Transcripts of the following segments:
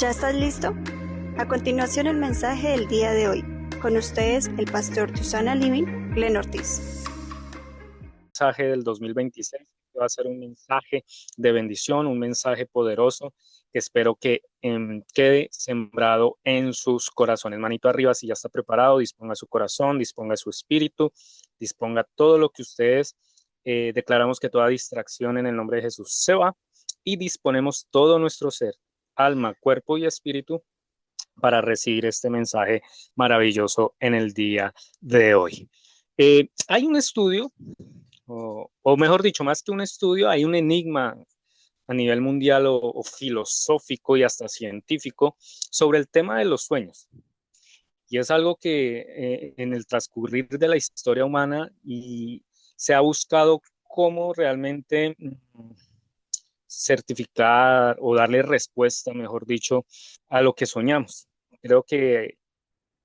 ¿Ya estás listo? A continuación el mensaje del día de hoy. Con ustedes el pastor de Usana Living, Glenn Ortiz. Mensaje del 2026 va a ser un mensaje de bendición, un mensaje poderoso que espero que quede sembrado en sus corazones. Manito arriba si ya está preparado, disponga su corazón, disponga su espíritu, disponga todo lo que ustedes declaramos que toda distracción en el nombre de Jesús se va y disponemos todo nuestro ser, alma, cuerpo y espíritu para recibir este mensaje maravilloso en el día de hoy. Hay un estudio, o mejor dicho, más que un estudio, hay un enigma a nivel mundial o filosófico y hasta científico sobre el tema de los sueños. Y es algo que en el transcurrir de la historia humana y se ha buscado cómo realmente certificar o darle respuesta, mejor dicho, a lo que soñamos. Creo que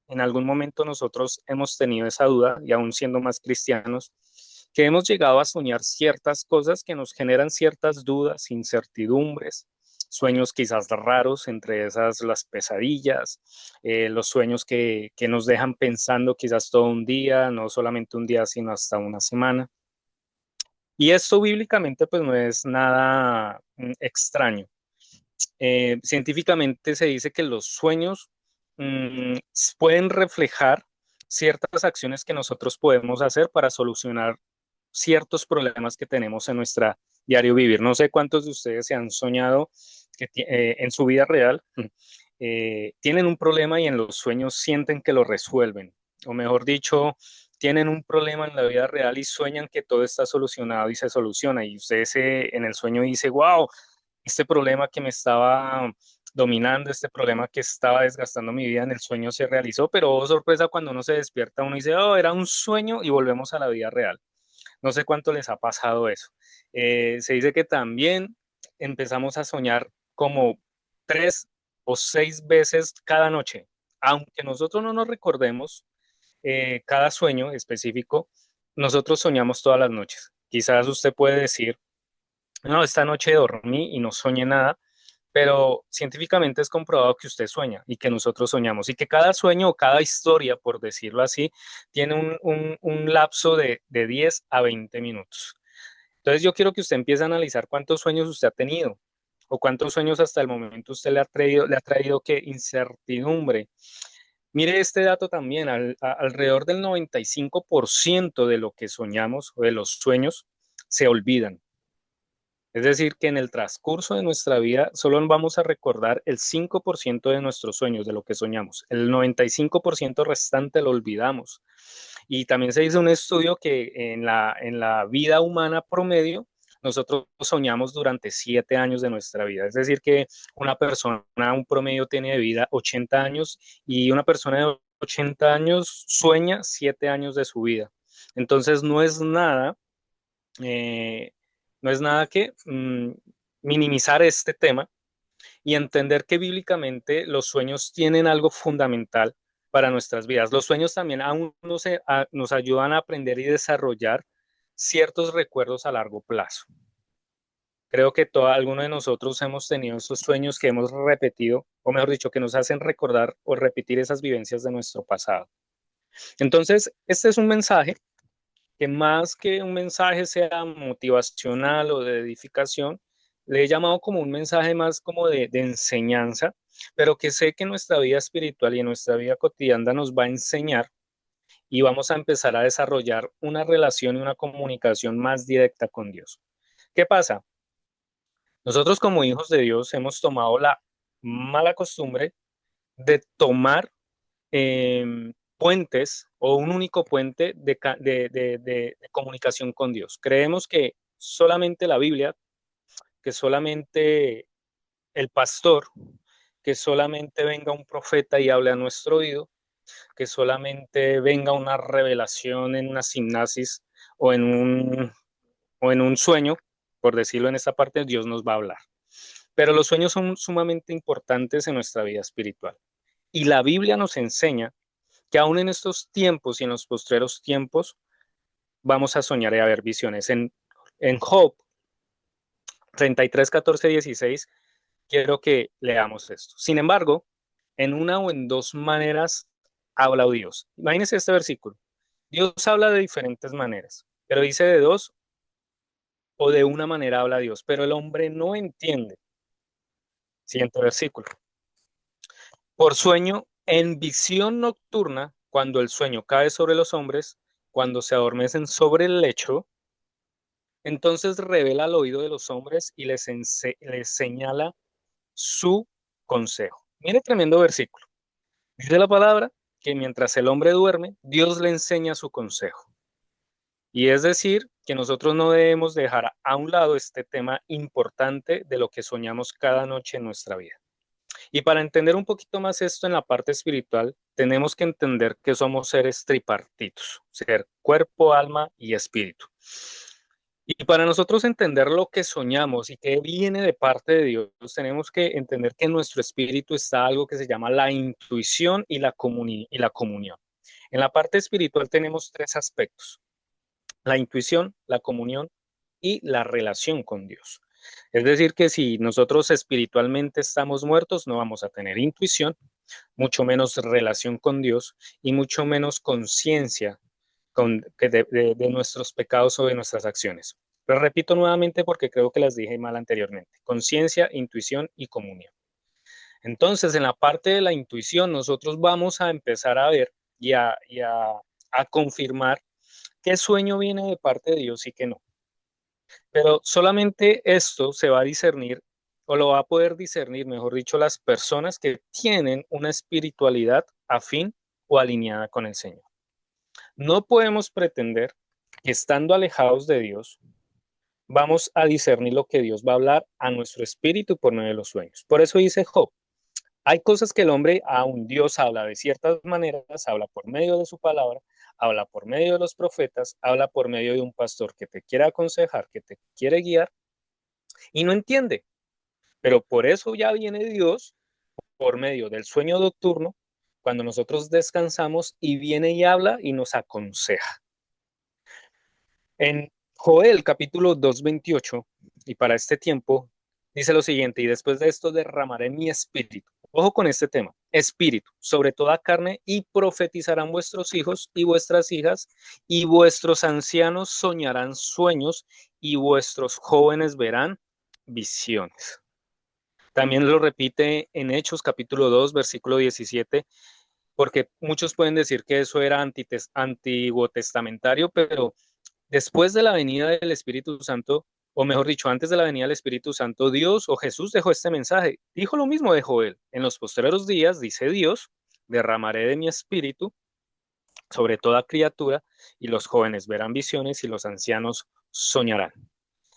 en algún momento nosotros hemos tenido esa duda, y aún siendo más cristianos, que hemos llegado a soñar ciertas cosas que nos generan ciertas dudas, incertidumbres, sueños quizás raros, entre esas las pesadillas, los sueños que nos dejan pensando quizás todo un día, no solamente un día, sino hasta una semana. Y esto bíblicamente pues no es nada extraño. Científicamente se dice que los sueños mmm, pueden reflejar ciertas acciones que nosotros podemos hacer para solucionar ciertos problemas que tenemos en nuestra diario vivir. No sé cuántos de ustedes se han soñado que en su vida real tienen un problema y en los sueños sienten que lo resuelven. O mejor dicho, tienen un problema en la vida real y sueñan que todo está solucionado y se soluciona. Y usted en el sueño dice, wow, este problema que me estaba dominando, este problema que estaba desgastando mi vida en el sueño se realizó, pero oh, sorpresa cuando uno se despierta, uno dice, oh, era un sueño y volvemos a la vida real. No sé cuánto les ha pasado eso. Se dice que también empezamos a soñar como 3 o 6 veces cada noche, aunque nosotros no nos recordemos cada sueño específico, nosotros soñamos todas las noches. Quizás usted puede decir, no, esta noche dormí y no soñé nada, pero científicamente es comprobado que usted sueña y que nosotros soñamos y que cada sueño o cada historia, por decirlo así, tiene un lapso de 10 a 20 minutos. Entonces yo quiero que usted empiece a analizar cuántos sueños usted ha tenido o cuántos sueños hasta el momento usted le ha traído qué incertidumbre. Mire este dato también, alrededor del 95% de lo que soñamos o de los sueños se olvidan. Es decir, que en el transcurso de nuestra vida solo vamos a recordar el 5% de nuestros sueños, de lo que soñamos. El 95% restante lo olvidamos. Y también se hizo un estudio que en la vida humana promedio, nosotros soñamos durante 7 años de nuestra vida. Es decir, que una persona, un promedio tiene de vida 80 años y una persona de 80 años sueña 7 años de su vida. Entonces, eh, no es nada que minimizar este tema y entender que bíblicamente los sueños tienen algo fundamental para nuestras vidas. Los sueños también aún nos ayudan a aprender y desarrollar ciertos recuerdos a largo plazo. Creo que alguno de nosotros hemos tenido esos sueños que hemos repetido, o mejor dicho, que nos hacen recordar o repetir esas vivencias de nuestro pasado. Entonces, este es un mensaje que más que un mensaje sea motivacional o de edificación, le he llamado como un mensaje más como de enseñanza, pero que sé que en nuestra vida espiritual y en nuestra vida cotidiana nos va a enseñar y vamos a empezar a desarrollar una relación y una comunicación más directa con Dios. ¿Qué pasa? Nosotros como hijos de Dios hemos tomado la mala costumbre de tomar puentes o un único puente de comunicación con Dios. Creemos que solamente la Biblia, que solamente el pastor, que solamente venga un profeta y hable a nuestro oído, que solamente venga una revelación en una simnasis o en un sueño, por decirlo en esta parte, Dios nos va a hablar. Pero los sueños son sumamente importantes en nuestra vida espiritual. Y la Biblia nos enseña que aún en estos tiempos y en los postreros tiempos vamos a soñar y a ver visiones. En Job 33, 14, 16 quiero que leamos esto. Sin embargo, en una o en dos maneras habla Dios. Imagínense este versículo. Dios habla de diferentes maneras, pero dice de dos o de una manera habla Dios, pero el hombre no entiende. Siguiente versículo. Por sueño, en visión nocturna, cuando el sueño cae sobre los hombres, cuando se adormecen sobre el lecho, entonces revela al oído de los hombres y les señala su consejo. Mire tremendo versículo. Dice la palabra que mientras el hombre duerme, Dios le enseña su consejo. Y es decir, que nosotros no debemos dejar a un lado este tema importante de lo que soñamos cada noche en nuestra vida. Y para entender un poquito más esto en la parte espiritual, tenemos que entender que somos seres tripartitos, ser cuerpo, alma y espíritu. Y para nosotros entender lo que soñamos y que viene de parte de Dios, tenemos que entender que en nuestro espíritu está algo que se llama la intuición y la comunión. En la parte espiritual tenemos tres aspectos: la intuición, la comunión y la relación con Dios. Es decir, que si nosotros espiritualmente estamos muertos, no vamos a tener intuición, mucho menos relación con Dios y mucho menos conciencia de nuestros pecados o de nuestras acciones. Pero repito nuevamente porque creo que las dije mal anteriormente. Conciencia, intuición y comunión. Entonces, en la parte de la intuición, nosotros vamos a empezar a ver y a confirmar qué sueño viene de parte de Dios y qué no. Pero solamente esto se va a discernir, o lo va a poder discernir, mejor dicho, las personas que tienen una espiritualidad afín o alineada con el Señor. No podemos pretender que estando alejados de Dios, vamos a discernir lo que Dios va a hablar a nuestro espíritu por medio de los sueños. Por eso dice Job, hay cosas que el hombre, aún Dios habla de ciertas maneras, habla por medio de su palabra, habla por medio de los profetas, habla por medio de un pastor que te quiere aconsejar, que te quiere guiar y no entiende. Pero por eso ya viene Dios por medio del sueño nocturno, cuando nosotros descansamos y viene y habla y nos aconseja. En Joel capítulo 2:28, y para este tiempo, dice lo siguiente: y después de esto derramaré mi espíritu. Ojo con este tema, espíritu, sobre toda carne, y profetizarán vuestros hijos y vuestras hijas, y vuestros ancianos soñarán sueños, y vuestros jóvenes verán visiones. También lo repite en Hechos capítulo 2, versículo 17, porque muchos pueden decir que eso era antiguo testamentario, pero después de la venida del Espíritu Santo, o mejor dicho, antes de la venida del Espíritu Santo, Dios o Jesús dejó este mensaje. Dijo lo mismo de Joel. En los posteriores días, dice Dios, derramaré de mi espíritu sobre toda criatura, y los jóvenes verán visiones y los ancianos soñarán.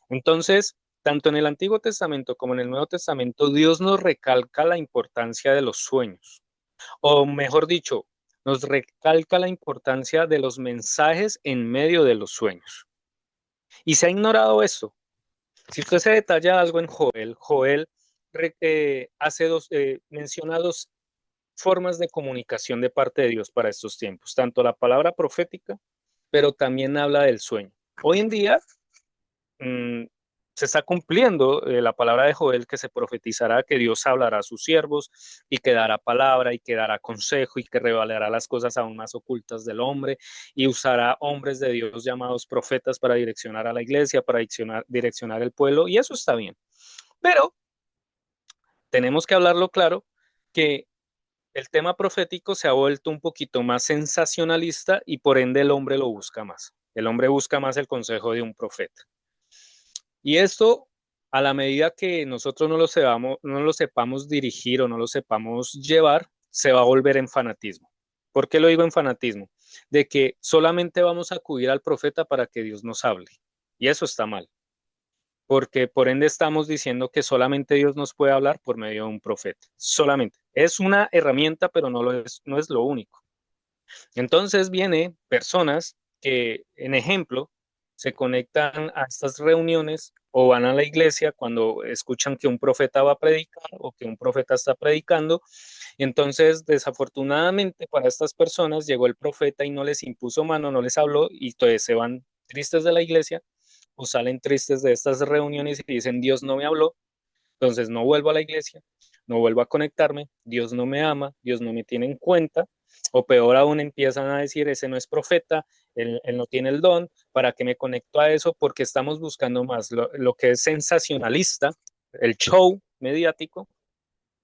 Entonces, tanto en el Antiguo Testamento como en el Nuevo Testamento, Dios nos recalca la importancia de los sueños, o mejor dicho, nos recalca la importancia de los mensajes en medio de los sueños. Y se ha ignorado esto. Si usted se detalla algo en Joel, menciona dos formas de comunicación de parte de Dios para estos tiempos, tanto la palabra profética, pero también habla del sueño. Hoy en día, mmm, se está cumpliendo la palabra de Joel, que se profetizará que Dios hablará a sus siervos y que dará palabra y que dará consejo y que revelará las cosas aún más ocultas del hombre y usará hombres de Dios llamados profetas para direccionar a la iglesia, para direccionar el pueblo, y eso está bien. Pero tenemos que hablarlo claro, que el tema profético se ha vuelto un poquito más sensacionalista y por ende el hombre lo busca más. El hombre busca más el consejo de un profeta. Y esto, a la medida que nosotros no lo sepamos dirigir o no lo sepamos llevar, se va a volver en fanatismo. ¿Por qué lo digo en fanatismo? De que solamente vamos a acudir al profeta para que Dios nos hable. Y eso está mal, porque por ende estamos diciendo que solamente Dios nos puede hablar por medio de un profeta. Solamente. Es una herramienta, pero no es lo único. Entonces viene personas que, en ejemplo, se conectan a estas reuniones o van a la iglesia cuando escuchan que un profeta va a predicar o que un profeta está predicando. Entonces, desafortunadamente para estas personas llegó el profeta y no les impuso mano, no les habló, y entonces se van tristes de la iglesia o salen tristes de estas reuniones y dicen: Dios no me habló, Entonces no vuelvo a la iglesia, no vuelvo a conectarme, Dios no me ama, Dios no me tiene en cuenta, o peor aún empiezan a decir, ese no es profeta, él no tiene el don, ¿para qué me conecto a eso? Porque estamos buscando más lo que es sensacionalista, el show mediático,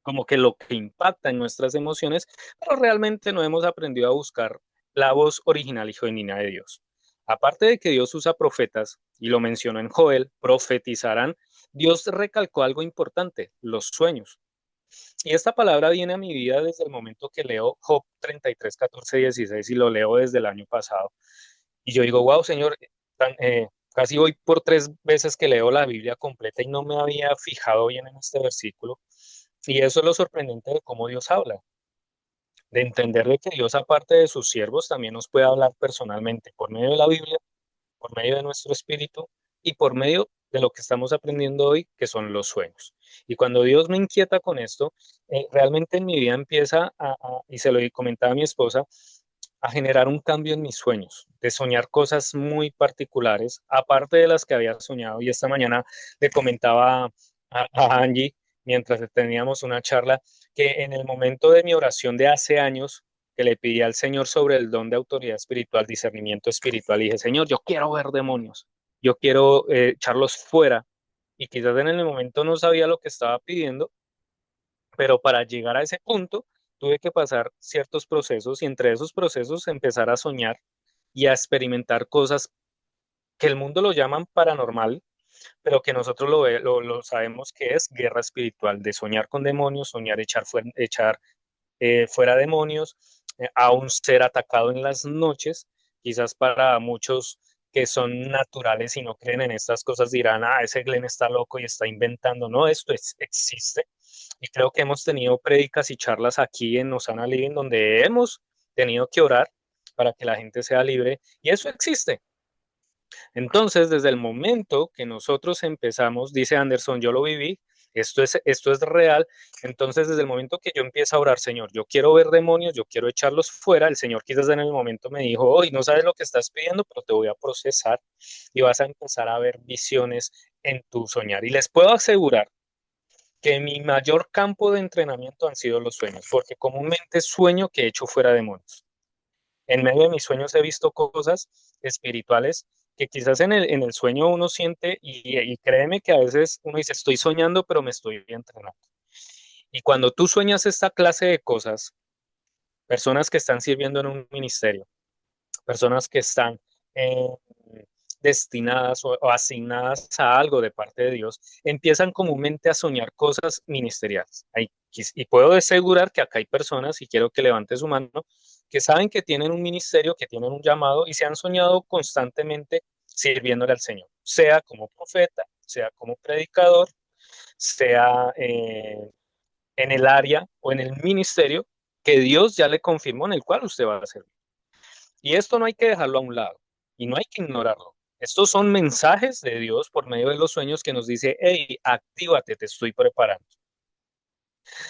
como que lo que impacta en nuestras emociones, pero realmente no hemos aprendido a buscar la voz original y genuina de Dios. Aparte de que Dios usa profetas, y lo mencionó en Joel, profetizarán, Dios recalcó algo importante, los sueños. Y esta palabra viene a mi vida desde el momento que leo Job 33, 14, 16 y lo leo desde el año pasado. Y yo digo, wow, Señor, casi voy por 3 veces que leo la Biblia completa y no me había fijado bien en este versículo. Y eso es lo sorprendente de cómo Dios habla, de entender de que Dios, aparte de sus siervos, también nos puede hablar personalmente por medio de la Biblia, por medio de nuestro espíritu y por medio de lo que estamos aprendiendo hoy, que son los sueños. Y cuando Dios me inquieta con esto, realmente en mi vida empieza y se lo comentaba a mi esposa, a generar un cambio en mis sueños, de soñar cosas muy particulares, aparte de las que había soñado. Y esta mañana le comentaba a Angie, mientras teníamos una charla, que en el momento de mi oración de hace años, que le pedí al Señor sobre el don de autoridad espiritual, discernimiento espiritual, y dije, Señor, yo quiero ver demonios, yo quiero echarlos fuera. Y quizás en el momento no sabía lo que estaba pidiendo, pero para llegar a ese punto tuve que pasar ciertos procesos y entre esos procesos empezar a soñar y a experimentar cosas que el mundo lo llaman paranormal, pero que nosotros lo sabemos que es guerra espiritual, de soñar con demonios, soñar echar fuera demonios, aún ser atacado en las noches, quizás para muchos que son naturales y no creen en estas cosas dirán, ese Glenn está loco y está inventando. No, existe. Y creo que hemos tenido prédicas y charlas aquí en Osana Living donde hemos tenido que orar para que la gente sea libre y eso existe. Entonces, desde el momento que nosotros empezamos, dice Anderson, yo lo viví, esto es real, entonces desde el momento que yo empiezo a orar, Señor, yo quiero ver demonios, yo quiero echarlos fuera, el Señor quizás en el momento me dijo, hoy no sabes lo que estás pidiendo, pero te voy a procesar y vas a empezar a ver visiones en tu soñar. Y les puedo asegurar que mi mayor campo de entrenamiento han sido los sueños, porque comúnmente sueño que echo fuera demonios. En medio de mis sueños he visto cosas espirituales que quizás en el sueño uno siente y créeme que a veces uno dice, estoy soñando, pero me estoy entrenando. Y cuando tú sueñas esta clase de cosas, personas que están sirviendo en un ministerio, personas que están eh, destinadas o asignadas a algo de parte de Dios, empiezan comúnmente a soñar cosas ministeriales. Y puedo asegurar que acá hay personas, y quiero que levante su mano, que saben que tienen un ministerio, que tienen un llamado y se han soñado constantemente sirviéndole al Señor, sea como profeta, sea como predicador, sea en el área o en el ministerio que Dios ya le confirmó en el cual usted va a servir. Y esto no hay que dejarlo a un lado y no hay que ignorarlo. Estos son mensajes de Dios por medio de los sueños que nos dice, hey, actívate, te estoy preparando.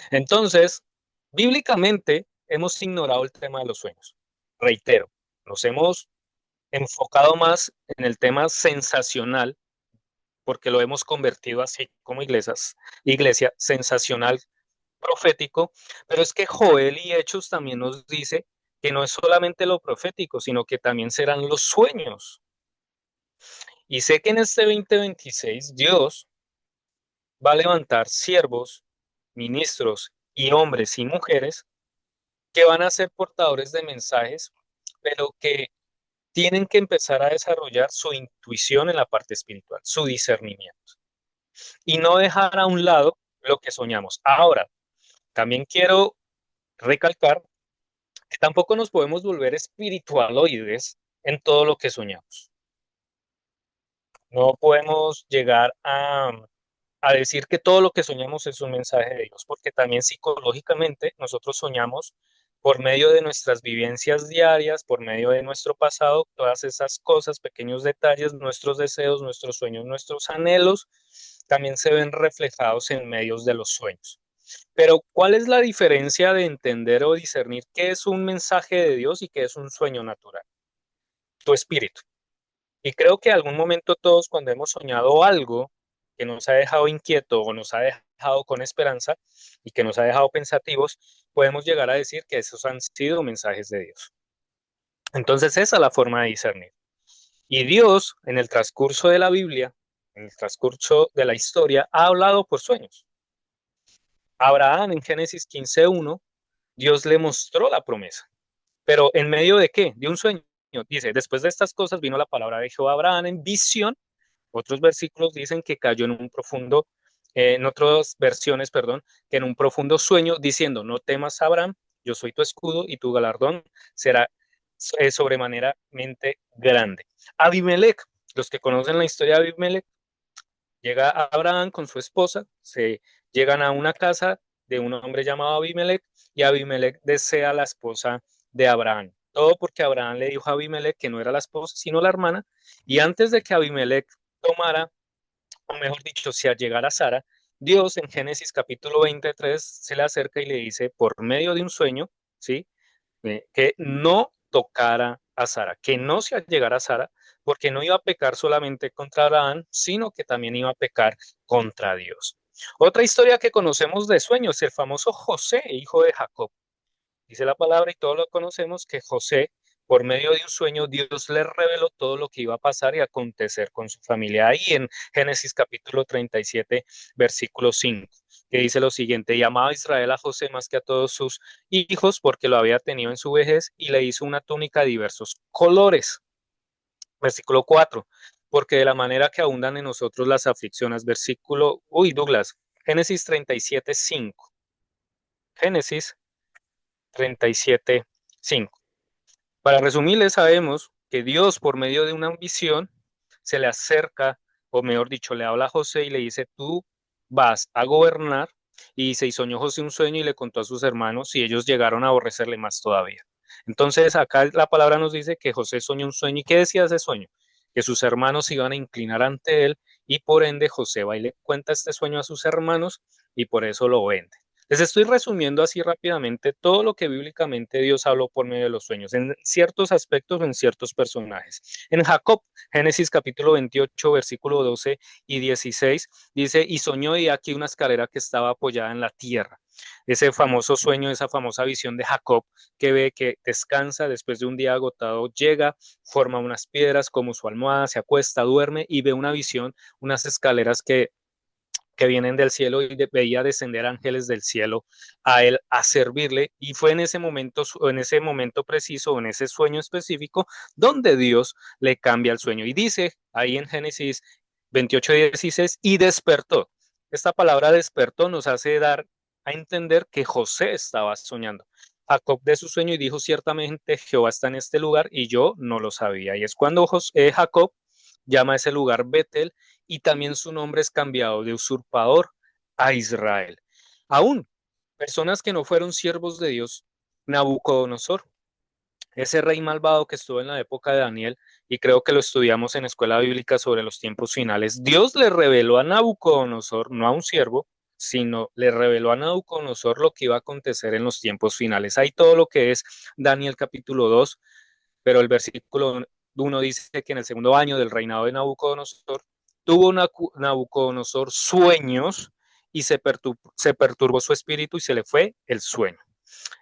Entonces, bíblicamente hemos ignorado el tema de los sueños. Reitero, nos hemos enfocado más en el tema sensacional porque lo hemos convertido así como iglesia sensacional profético, pero es que Joel y Hechos también nos dice que no es solamente lo profético, sino que también serán los sueños. Y sé que en este 2026 Dios va a levantar siervos, ministros y hombres y mujeres que van a ser portadores de mensajes, pero que tienen que empezar a desarrollar su intuición en la parte espiritual, su discernimiento, y no dejar a un lado lo que soñamos. Ahora, también quiero recalcar que tampoco nos podemos volver espiritualoides en todo lo que soñamos. No podemos llegar a decir que todo lo que soñamos es un mensaje de Dios, porque también psicológicamente nosotros soñamos por medio de nuestras vivencias diarias, por medio de nuestro pasado, todas esas cosas, pequeños detalles, nuestros deseos, nuestros sueños, nuestros anhelos, también se ven reflejados en medios de los sueños. Pero, ¿cuál es la diferencia de entender o discernir qué es un mensaje de Dios y qué es un sueño natural? Tu espíritu. Y creo que en algún momento todos cuando hemos soñado algo que nos ha dejado inquieto o nos ha dejado dejado con esperanza y que nos ha dejado pensativos, podemos llegar a decir que esos han sido mensajes de Dios. Entonces esa es la forma de discernir. Y Dios, en el transcurso de la Biblia, en el transcurso de la historia, ha hablado por sueños. Abraham en Génesis 15:1, Dios le mostró la promesa. Pero ¿en medio de qué? De un sueño. Dice, después de estas cosas vino la palabra de Jehová a Abraham en visión. Otros versículos dicen que cayó en un profundo, en otras versiones, perdón, que en un profundo sueño, diciendo, no temas, Abraham, yo soy tu escudo y tu galardón será sobremanera grande. Abimelech, los que conocen la historia de Abimelech, llega a Abraham con su esposa, se llegan a una casa de un hombre llamado Abimelech y Abimelech desea la esposa de Abraham. Todo porque Abraham le dijo a Abimelech que no era la esposa, sino la hermana. Y antes de que Abimelech tomara, o mejor dicho, se allegara a Sara, Dios en Génesis capítulo 23 se le acerca y le dice, por medio de un sueño, ¿sí? Que no tocara a Sara, que no se allegara a Sara, porque no iba a pecar solamente contra Abraham, sino que también iba a pecar contra Dios. Otra historia que conocemos de sueños, el famoso José, hijo de Jacob. Dice la palabra y todos lo conocemos que José, por medio de un sueño, Dios le reveló todo lo que iba a pasar y acontecer con su familia. Ahí en Génesis capítulo 37, versículo 5, que dice lo siguiente, y amaba a Israel a José más que a todos sus hijos porque lo había tenido en su vejez y le hizo una túnica de diversos colores. Versículo 4, porque de la manera que abundan en nosotros las aflicciones. Versículo, Douglas, Génesis 37, 5. Génesis 37, 5. Para resumirles, sabemos que Dios, por medio de una visión, se le acerca, o mejor dicho, le habla a José y le dice, tú vas a gobernar. Y dice, y soñó José un sueño y le contó a sus hermanos y ellos llegaron a aborrecerle más todavía. Entonces, acá la palabra nos dice que José soñó un sueño. ¿Y qué decía ese sueño? Que sus hermanos se iban a inclinar ante él y por ende José va y le cuenta este sueño a sus hermanos y por eso lo vende. Les estoy resumiendo así rápidamente todo lo que bíblicamente Dios habló por medio de los sueños, en ciertos aspectos o en ciertos personajes. En Jacob, Génesis capítulo 28, versículo 12 y 16, dice, y soñó y aquí una escalera que estaba apoyada en la tierra. Ese famoso sueño, esa famosa visión de Jacob, que ve que descansa después de un día agotado, llega, forma unas piedras como su almohada, se acuesta, duerme y ve una visión, unas escaleras que vienen del cielo y veía descender ángeles del cielo a él a servirle y fue en ese momento preciso, en ese sueño específico, donde Dios le cambia el sueño y dice ahí en Génesis 28:16 y despertó. Esta palabra despertó nos hace dar a entender que José estaba soñando. Jacob de su sueño y dijo ciertamente Jehová está en este lugar y yo no lo sabía. Y es cuando Jacob llama a ese lugar Betel y también su nombre es cambiado de usurpador a Israel. Aún personas que no fueron siervos de Dios, Nabucodonosor, ese rey malvado que estuvo en la época de Daniel, y creo que lo estudiamos en escuela bíblica sobre los tiempos finales, Dios le reveló a Nabucodonosor, no a un siervo, sino le reveló a Nabucodonosor lo que iba a acontecer en los tiempos finales. Hay todo lo que es Daniel capítulo 2, pero el versículo 1 dice que en el segundo año del reinado de Nabucodonosor, tuvo Nabucodonosor sueños y se perturbó su espíritu y se le fue el sueño.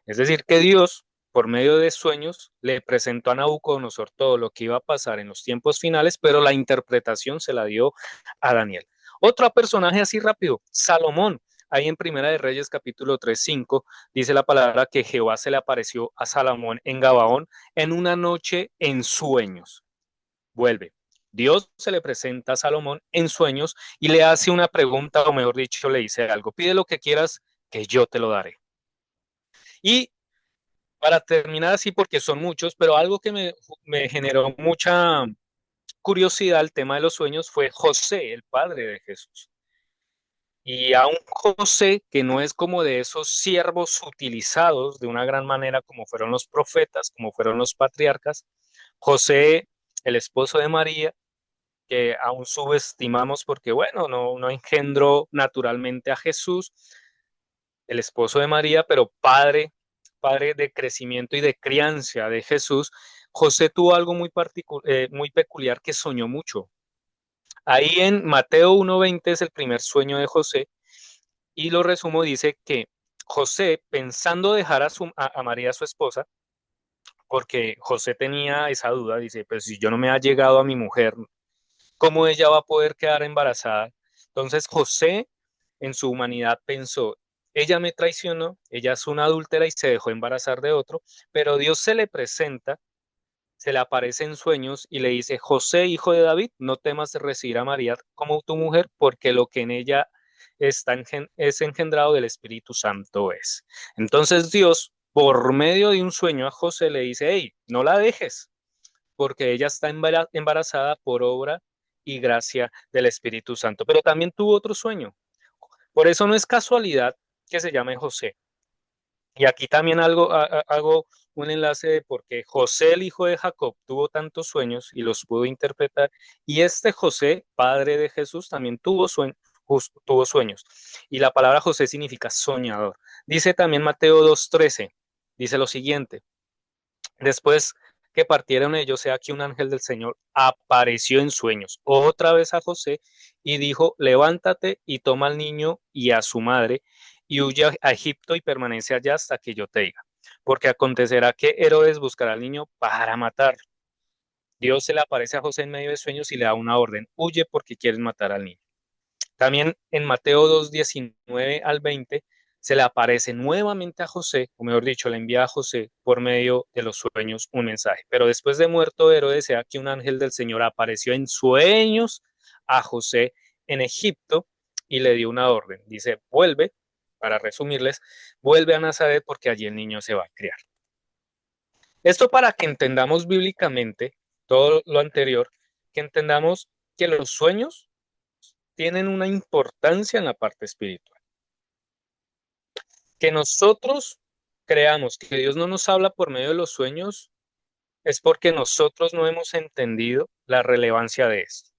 Es decir, que Dios, por medio de sueños, le presentó a Nabucodonosor todo lo que iba a pasar en los tiempos finales, pero la interpretación se la dio a Daniel. Otro personaje así rápido, Salomón. Ahí en Primera de Reyes capítulo 3:5 dice la palabra que Jehová se le apareció a Salomón en Gabaón en una noche en sueños. Vuelve. Dios se le presenta a Salomón en sueños y le hace una pregunta, o mejor dicho, le dice algo. Pide lo que quieras, que yo te lo daré. Y para terminar así, porque son muchos, pero algo que me generó mucha curiosidad el tema de los sueños fue José, el padre de Jesús. Y a un José que no es como de esos siervos utilizados de una gran manera como fueron los profetas, como fueron los patriarcas, José, el esposo de María, que aún subestimamos porque, bueno, no engendró naturalmente a Jesús, el esposo de María, pero padre de crecimiento y de crianza de Jesús, José tuvo algo muy peculiar que soñó mucho. Ahí en Mateo 1:20 es el primer sueño de José Y lo resumo, dice que José, pensando dejar a María, su esposa, porque José tenía esa duda, dice, pues si yo no me ha llegado a mi mujer, ¿cómo ella va a poder quedar embarazada? Entonces José, en su humanidad, pensó, ella me traicionó, ella es una adúltera y se dejó embarazar de otro, pero Dios se le presenta, se le aparece en sueños y le dice, José, hijo de David, no temas recibir a María como tu mujer, porque lo que en ella es engendrado del Espíritu Santo es. Entonces Dios, por medio de un sueño a José, le dice, hey, no la dejes, porque ella está embarazada por obra y gracia del Espíritu Santo. Pero también tuvo otro sueño. Por eso no es casualidad que se llame José. Y aquí también hago un enlace de por qué José, el hijo de Jacob, tuvo tantos sueños y los pudo interpretar. Y este José, padre de Jesús, también tuvo sueños. Y la palabra José significa soñador. Dice también Mateo 2:13, dice lo siguiente. Después que partieron ellos, he aquí un ángel del Señor apareció en sueños otra vez a José y dijo, levántate y toma al niño y a su madre y huye a Egipto y permanece allá hasta que yo te diga. Porque acontecerá que Herodes buscará al niño para matarlo. Dios se le aparece a José en medio de sueños y le da una orden, huye porque quieren matar al niño. También en Mateo 2:19 al 20 se le aparece nuevamente a José, o mejor dicho, le envía a José por medio de los sueños un mensaje. Pero después de muerto Herodes, sea que un ángel del Señor apareció en sueños a José en Egipto y le dio una orden. Dice, vuelve, para resumirles, vuelve a Nazaret porque allí el niño se va a criar. Esto para que entendamos bíblicamente todo lo anterior, que entendamos que los sueños tienen una importancia en la parte espiritual. Que nosotros creamos que Dios no nos habla por medio de los sueños es porque nosotros no hemos entendido la relevancia de esto.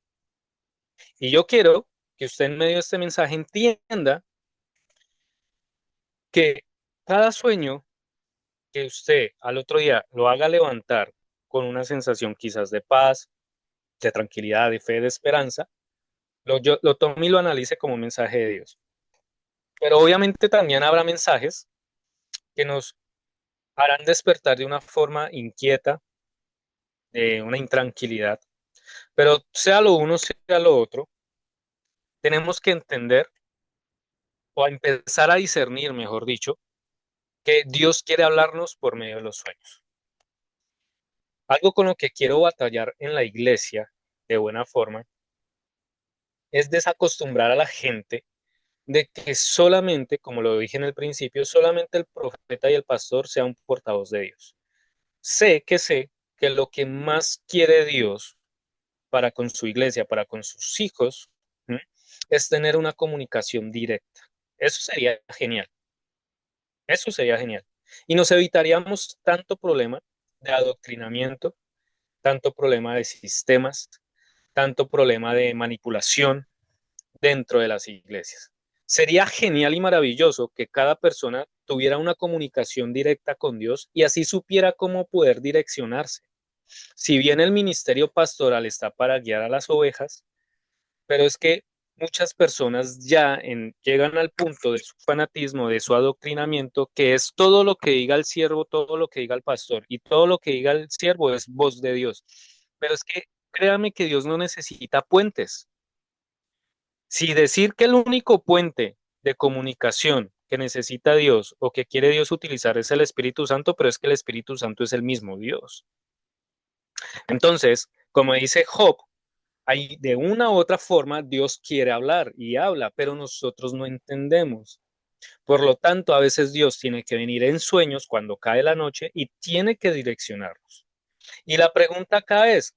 Y yo quiero que usted en medio de este mensaje entienda que cada sueño que usted al otro día lo haga levantar con una sensación quizás de paz, de tranquilidad, de fe, de esperanza, lo tome y lo analice como un mensaje de Dios. Pero obviamente también habrá mensajes que nos harán despertar de una forma inquieta, de una intranquilidad. Pero sea lo uno, sea lo otro, tenemos que entender o a empezar a discernir, mejor dicho, que Dios quiere hablarnos por medio de los sueños. Algo con lo que quiero batallar en la iglesia de buena forma es desacostumbrar a la gente de que solamente, como lo dije en el principio, solamente el profeta y el pastor sea un portavoz de Dios. Sé que lo que más quiere Dios para con su iglesia, para con sus hijos, ¿m? Es tener una comunicación directa. Eso sería genial. Eso sería genial. Y nos evitaríamos tanto problema de adoctrinamiento, tanto problema de sistemas, tanto problema de manipulación dentro de las iglesias. Sería genial y maravilloso que cada persona tuviera una comunicación directa con Dios y así supiera cómo poder direccionarse. Si bien el ministerio pastoral está para guiar a las ovejas, pero es que muchas personas llegan al punto de su fanatismo, de su adoctrinamiento, que es todo lo que diga el siervo, todo lo que diga el pastor y todo lo que diga el siervo es voz de Dios. Pero es que créame que Dios no necesita puentes. Si decir que el único puente de comunicación que necesita Dios o que quiere Dios utilizar es el Espíritu Santo, pero es que el Espíritu Santo es el mismo Dios. Entonces, como dice Job, hay de una u otra forma Dios quiere hablar y habla, pero nosotros no entendemos. Por lo tanto, a veces Dios tiene que venir en sueños cuando cae la noche y tiene que direccionarnos. Y la pregunta acá es,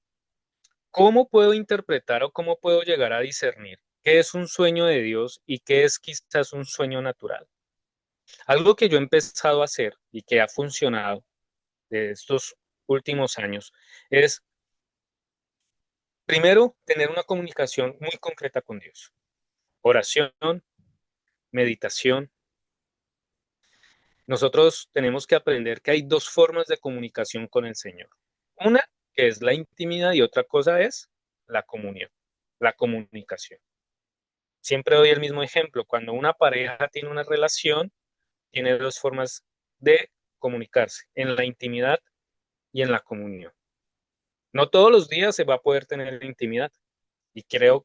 ¿cómo puedo interpretar o cómo puedo llegar a discernir qué es un sueño de Dios y qué es quizás un sueño natural? Algo que yo he empezado a hacer y que ha funcionado de estos últimos años es, primero, tener una comunicación muy concreta con Dios. Oración, meditación. Nosotros tenemos que aprender que hay dos formas de comunicación con el Señor. Una que es la intimidad y otra cosa es la comunión, la comunicación. Siempre doy el mismo ejemplo. Cuando una pareja tiene una relación, tiene dos formas de comunicarse, en la intimidad y en la comunión. No todos los días se va a poder tener intimidad y quiero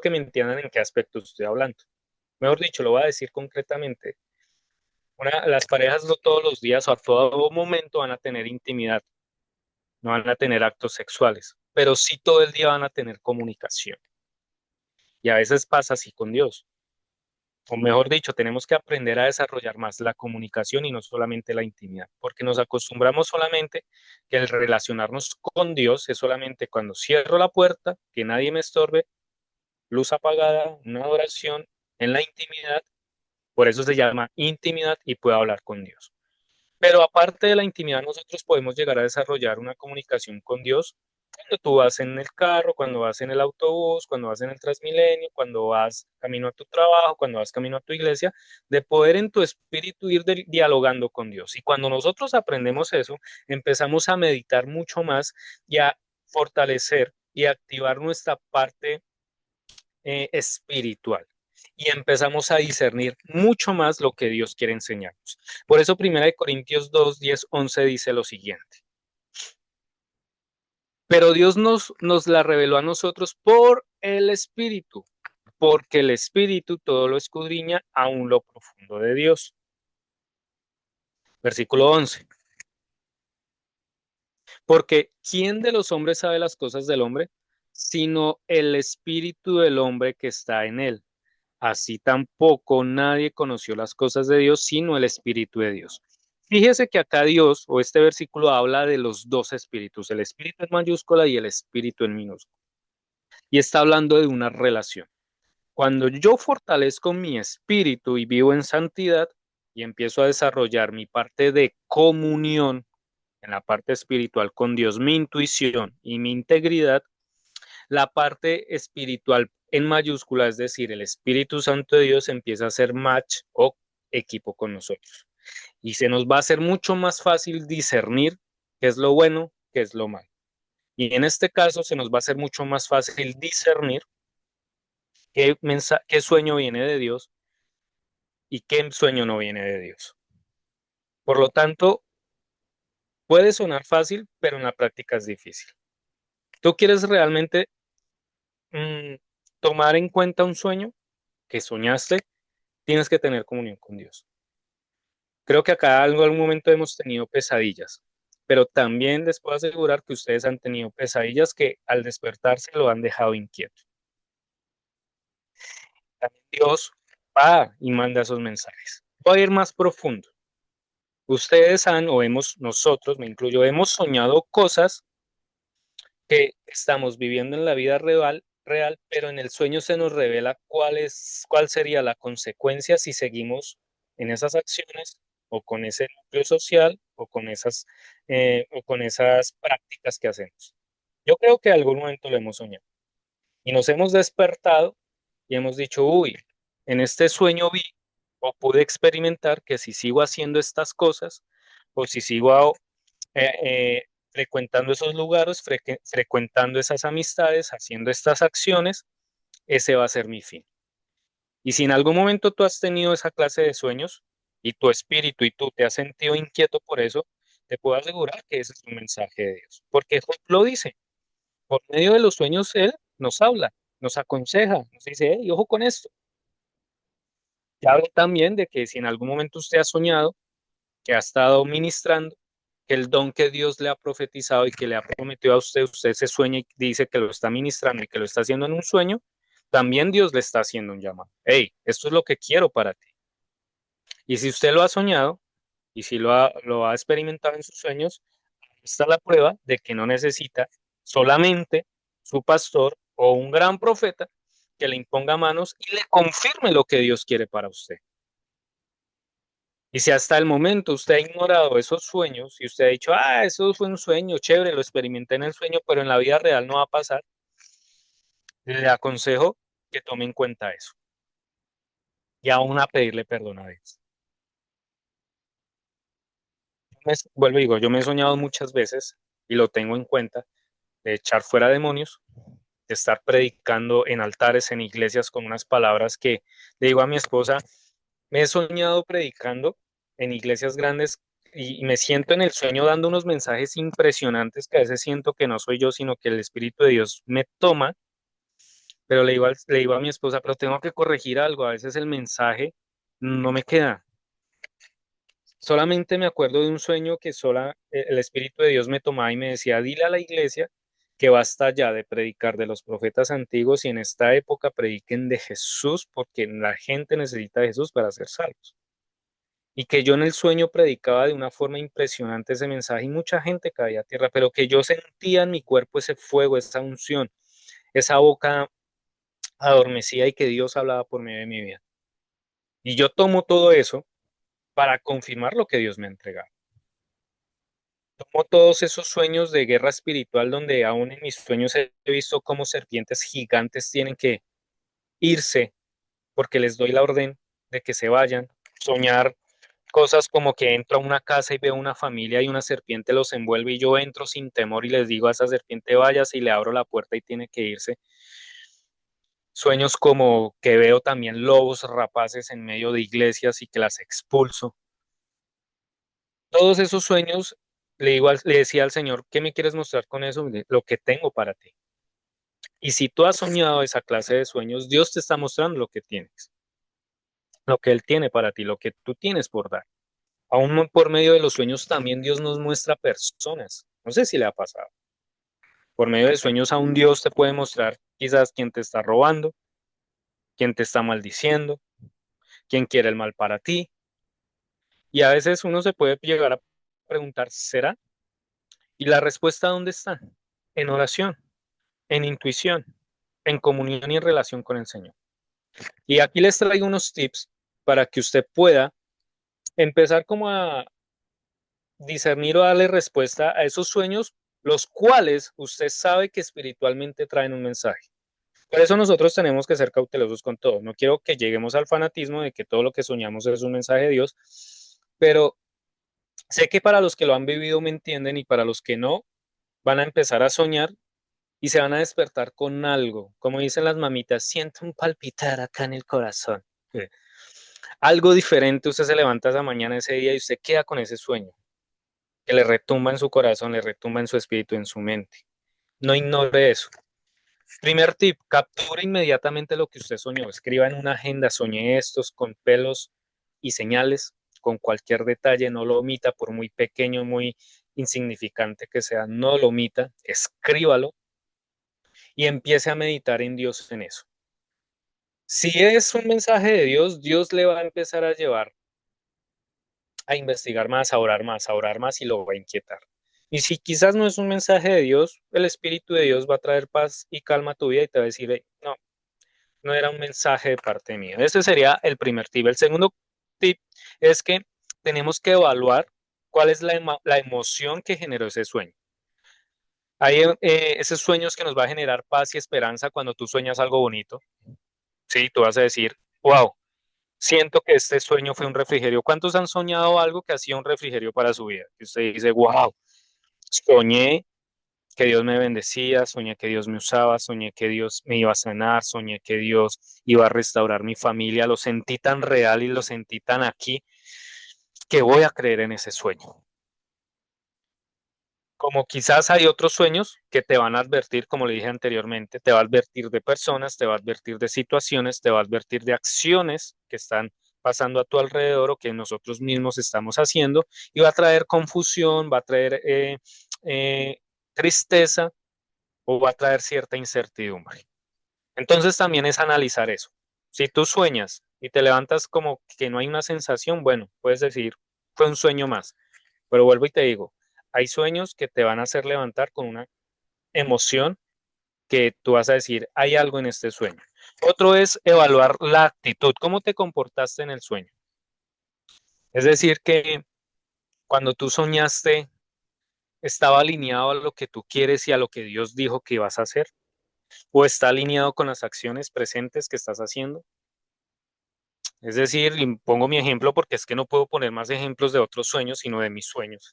que me entiendan en qué aspecto estoy hablando. Mejor dicho, lo voy a decir concretamente. Las parejas no todos los días o a todo momento van a tener intimidad, no van a tener actos sexuales, pero sí todo el día van a tener comunicación. Y a veces pasa así con Dios. O mejor dicho, tenemos que aprender a desarrollar más la comunicación y no solamente la intimidad, porque nos acostumbramos solamente que el relacionarnos con Dios es solamente cuando cierro la puerta, que nadie me estorbe, luz apagada, una oración en la intimidad, por eso se llama intimidad y puedo hablar con Dios. Pero aparte de la intimidad, nosotros podemos llegar a desarrollar una comunicación con Dios cuando tú vas en el carro, cuando vas en el autobús, cuando vas en el Transmilenio, cuando vas camino a tu trabajo, cuando vas camino a tu iglesia, de poder en tu espíritu ir dialogando con Dios. Y cuando nosotros aprendemos eso, empezamos a meditar mucho más y a fortalecer y activar nuestra parte espiritual. Y empezamos a discernir mucho más lo que Dios quiere enseñarnos. Por eso 1 Corintios 2, 10, 11 dice lo siguiente. Pero Dios nos la reveló a nosotros por el Espíritu, porque el Espíritu todo lo escudriña aún lo profundo de Dios. Versículo 11. Porque ¿quién de los hombres sabe las cosas del hombre? Sino el Espíritu del hombre que está en él. Así tampoco nadie conoció las cosas de Dios sino el Espíritu de Dios. Fíjese que acá Dios o este versículo habla de los dos espíritus, el espíritu en mayúscula y el espíritu en minúscula. Y está hablando de una relación. Cuando yo fortalezco mi espíritu y vivo en santidad y empiezo a desarrollar mi parte de comunión en la parte espiritual con Dios, mi intuición y mi integridad, la parte espiritual en mayúscula, es decir, el Espíritu Santo de Dios empieza a hacer match o equipo con nosotros. Y se nos va a hacer mucho más fácil discernir qué es lo bueno, qué es lo malo. Y en este caso se nos va a hacer mucho más fácil discernir qué sueño viene de Dios y qué sueño no viene de Dios. Por lo tanto, puede sonar fácil, pero en la práctica es difícil. ¿Tú quieres realmente mmm, tomar en cuenta un sueño que soñaste? Tienes que tener comunión con Dios. Creo que acá en algún momento hemos tenido pesadillas, pero también les puedo asegurar que ustedes han tenido pesadillas que al despertarse lo han dejado inquieto. También Dios va y manda esos mensajes. Voy a ir más profundo. Ustedes han, o hemos, nosotros, me incluyo, hemos soñado cosas que estamos viviendo en la vida real, pero en el sueño se nos revela cuál sería la consecuencia si seguimos en esas acciones o con ese núcleo social o con esas prácticas que hacemos. Yo creo que en algún momento lo hemos soñado y nos hemos despertado y hemos dicho, uy, en este sueño vi o pude experimentar que si sigo haciendo estas cosas o si sigo eh, frecuentando esos lugares, frecuentando esas amistades, haciendo estas acciones, ese va a ser mi fin. Y si en algún momento tú has tenido esa clase de sueños y tu espíritu y tú te has sentido inquieto por eso, te puedo asegurar que ese es un mensaje de Dios. Porque Job lo dice, por medio de los sueños Él nos habla, nos aconseja, nos dice, hey, ojo con esto. Y habla también de que si en algún momento usted ha soñado, que ha estado ministrando, que el don que Dios le ha profetizado y que le ha prometido a usted, usted se sueña y dice que lo está ministrando y que lo está haciendo en un sueño, también Dios le está haciendo un llamado. Hey, esto es lo que quiero para ti. Y si usted lo ha soñado y si lo ha experimentado en sus sueños, está la prueba de que no necesita solamente su pastor o un gran profeta que le imponga manos y le confirme lo que Dios quiere para usted. Y si hasta el momento usted ha ignorado esos sueños y usted ha dicho, eso fue un sueño, chévere, lo experimenté en el sueño, pero en la vida real no va a pasar, le aconsejo que tome en cuenta eso y aún a pedirle perdón a Dios. Vuelvo y digo, yo me he soñado muchas veces y lo tengo en cuenta de echar fuera demonios de estar predicando en altares, en iglesias, con unas palabras que le digo a mi esposa, me he soñado predicando en iglesias grandes y me siento en el sueño dando unos mensajes impresionantes que a veces siento que no soy yo, sino que el Espíritu de Dios me toma, pero le digo a mi esposa, pero tengo que corregir algo, a veces el mensaje no me queda. Solamente me acuerdo de un sueño que el Espíritu de Dios me tomaba y me decía, dile a la iglesia que basta ya de predicar de los profetas antiguos y en esta época prediquen de Jesús porque la gente necesita de Jesús para ser salvos. Y que yo en el sueño predicaba de una forma impresionante ese mensaje y mucha gente caía a tierra, pero que yo sentía en mi cuerpo ese fuego, esa unción, esa boca adormecida y que Dios hablaba por medio de mi vida. Y yo tomo todo eso para confirmar lo que Dios me ha entregado. Tomo todos esos sueños de guerra espiritual donde aún en mis sueños he visto cómo serpientes gigantes tienen que irse porque les doy la orden de que se vayan. Soñar cosas como que entro a una casa y veo una familia y una serpiente los envuelve y yo entro sin temor y les digo a esa serpiente váyase y le abro la puerta y tiene que irse. Sueños como que veo también lobos rapaces en medio de iglesias y que las expulso. Todos esos sueños le decía al Señor, ¿qué me quieres mostrar con eso? Lo que tengo para ti. Y si tú has soñado esa clase de sueños, Dios te está mostrando lo que tienes, lo que Él tiene para ti, lo que tú tienes por dar. Aún por medio de los sueños también Dios nos muestra personas. No sé si le ha pasado. Por medio de sueños aún Dios te puede mostrar quizás quién te está robando, quién te está maldiciendo, quién quiere el mal para ti. Y a veces uno se puede llegar a preguntar, ¿será? ¿Y la respuesta dónde está? En oración, en intuición, en comunión y en relación con el Señor. Y aquí les traigo unos tips para que usted pueda empezar como a discernir o darle respuesta a esos sueños, los cuales usted sabe que espiritualmente traen un mensaje. Por eso nosotros tenemos que ser cautelosos con todo. No quiero que lleguemos al fanatismo de que todo lo que soñamos es un mensaje de Dios, pero sé que para los que lo han vivido me entienden y para los que no, van a empezar a soñar y se van a despertar con algo. Como dicen las mamitas, siento un palpitar acá en el corazón. Algo diferente, usted se levanta esa mañana, ese día y usted queda con ese sueño que le retumba en su corazón, le retumba en su espíritu, en su mente. No ignore eso. Primer tip, capture inmediatamente lo que usted soñó. Escriba en una agenda, soñé estos con pelos y señales, con cualquier detalle, no lo omita, por muy pequeño, muy insignificante que sea, no lo omita, escríbalo y empiece a meditar en Dios en eso. Si es un mensaje de Dios, Dios le va a empezar a llevar a investigar más, a orar más y lo va a inquietar. Y si quizás no es un mensaje de Dios, el Espíritu de Dios va a traer paz y calma a tu vida y te va a decir, "Hey, no, no era un mensaje de parte mía". Ese sería el primer tip. El segundo tip es que tenemos que evaluar cuál es la emoción que generó ese sueño. Hay esos sueños que nos va a generar paz y esperanza cuando tú sueñas algo bonito. Sí, tú vas a decir, wow, siento que este sueño fue un refrigerio. ¿Cuántos han soñado algo que hacía un refrigerio para su vida? Y usted dice, wow, soñé que Dios me bendecía, soñé que Dios me usaba, soñé que Dios me iba a sanar, soñé que Dios iba a restaurar mi familia. Lo sentí tan real y lo sentí tan aquí que voy a creer en ese sueño. Como quizás hay otros sueños que te van a advertir, como le dije anteriormente, te va a advertir de personas, te va a advertir de situaciones, te va a advertir de acciones que están pasando a tu alrededor o que nosotros mismos estamos haciendo y va a traer confusión, va a traer eh, tristeza o va a traer cierta incertidumbre. Entonces también es analizar eso. Si tú sueñas y te levantas como que no hay una sensación, bueno, puedes decir, fue un sueño más. Pero vuelvo y te digo, hay sueños que te van a hacer levantar con una emoción que tú vas a decir, hay algo en este sueño. Otro es evaluar la actitud, cómo te comportaste en el sueño. Es decir, que cuando tú soñaste, estaba alineado a lo que tú quieres y a lo que Dios dijo que ibas a hacer, o está alineado con las acciones presentes que estás haciendo. Es decir, y pongo mi ejemplo porque es que no puedo poner más ejemplos de otros sueños, sino de mis sueños.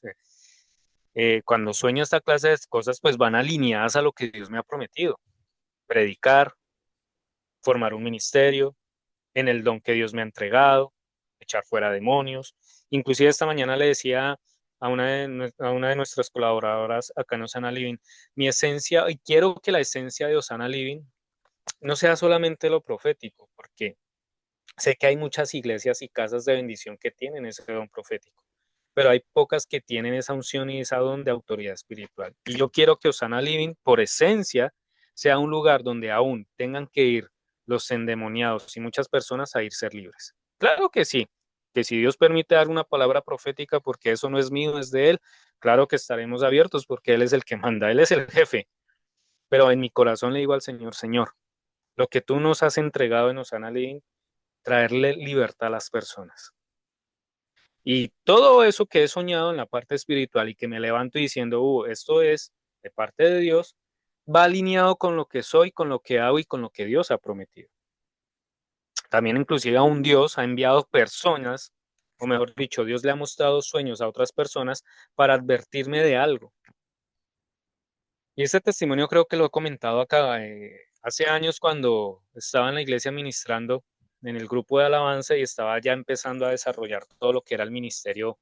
Cuando sueño esta clase de cosas, pues van alineadas a lo que Dios me ha prometido. predicar, formar un ministerio, en el don que Dios me ha entregado, echar fuera demonios. Inclusive esta mañana le decía a una de nuestras colaboradoras acá en Osana Living, mi esencia, y quiero que la esencia de Osana Living no sea solamente lo profético, porque sé que hay muchas iglesias y casas de bendición que tienen ese don profético, pero hay pocas que tienen esa unción y esa don de autoridad espiritual. Y yo quiero que Osana Living, por esencia, sea un lugar donde aún tengan que ir los endemoniados y muchas personas a ir ser libres. Claro que si Dios permite dar una palabra profética, porque eso no es mío, es de Él, claro que estaremos abiertos porque Él es el que manda, Él es el jefe. Pero en mi corazón le digo al Señor, Señor, lo que tú nos has entregado en Osana Living, traerle libertad a las personas. Y todo eso que he soñado en la parte espiritual y que me levanto diciendo, esto es de parte de Dios, va alineado con lo que soy, con lo que hago y con lo que Dios ha prometido. También inclusive a un Dios ha enviado personas, o mejor dicho, Dios le ha mostrado sueños a otras personas para advertirme de algo. Y este testimonio creo que lo he comentado acá. Hace años cuando estaba en la iglesia ministrando en el grupo de alabanza y estaba ya empezando a desarrollar todo lo que era el ministerio,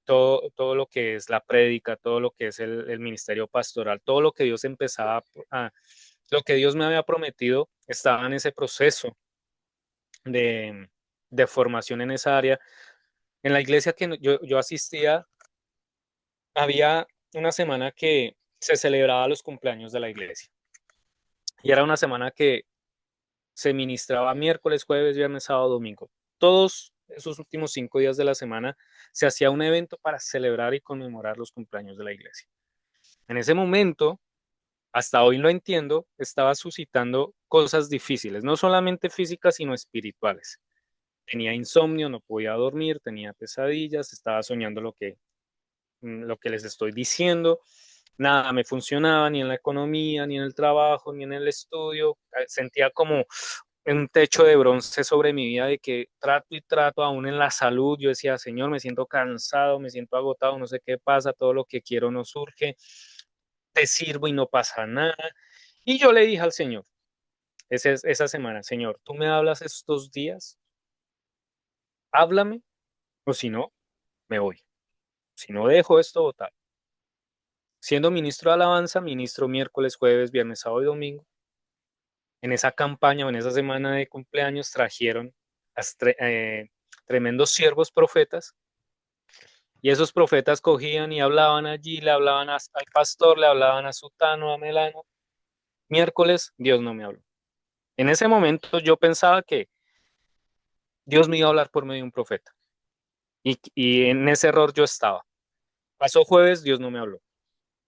todo lo que es la prédica, todo lo que es el ministerio pastoral, todo lo que Dios empezaba lo que Dios me había prometido, estaba en ese proceso de, de formación en esa área. En la iglesia que yo asistía, había una semana que se celebraba los cumpleaños de la iglesia. Y era una semana que se ministraba miércoles, jueves, viernes, sábado, domingo. Todos esos últimos 5 días de la semana se hacía un evento para celebrar y conmemorar los cumpleaños de la iglesia. En ese momento, hasta hoy lo entiendo, estaba suscitando cosas difíciles, no solamente físicas, sino espirituales. Tenía insomnio, no podía dormir, tenía pesadillas, estaba soñando lo que les estoy diciendo. Nada me funcionaba, ni en la economía, ni en el trabajo, ni en el estudio. Sentía como un techo de bronce sobre mi vida de que trato y trato aún en la salud. Yo decía, Señor, me siento cansado, me siento agotado, no sé qué pasa, todo lo que quiero no surge, te sirvo y no pasa nada. Y yo le dije al Señor, esa semana, Señor, tú me hablas estos días, háblame, o si no, me voy. Si no dejo esto votar. Siendo ministro de alabanza, ministro miércoles, jueves, viernes, sábado y domingo. En esa campaña o en esa semana de cumpleaños trajeron a tremendos siervos profetas y esos profetas cogían y hablaban allí, le hablaban al pastor, le hablaban a Sutano, a Melano. Miércoles, Dios no me habló. En ese momento yo pensaba que Dios me iba a hablar por medio de un profeta y en ese error yo estaba. Pasó jueves, Dios no me habló.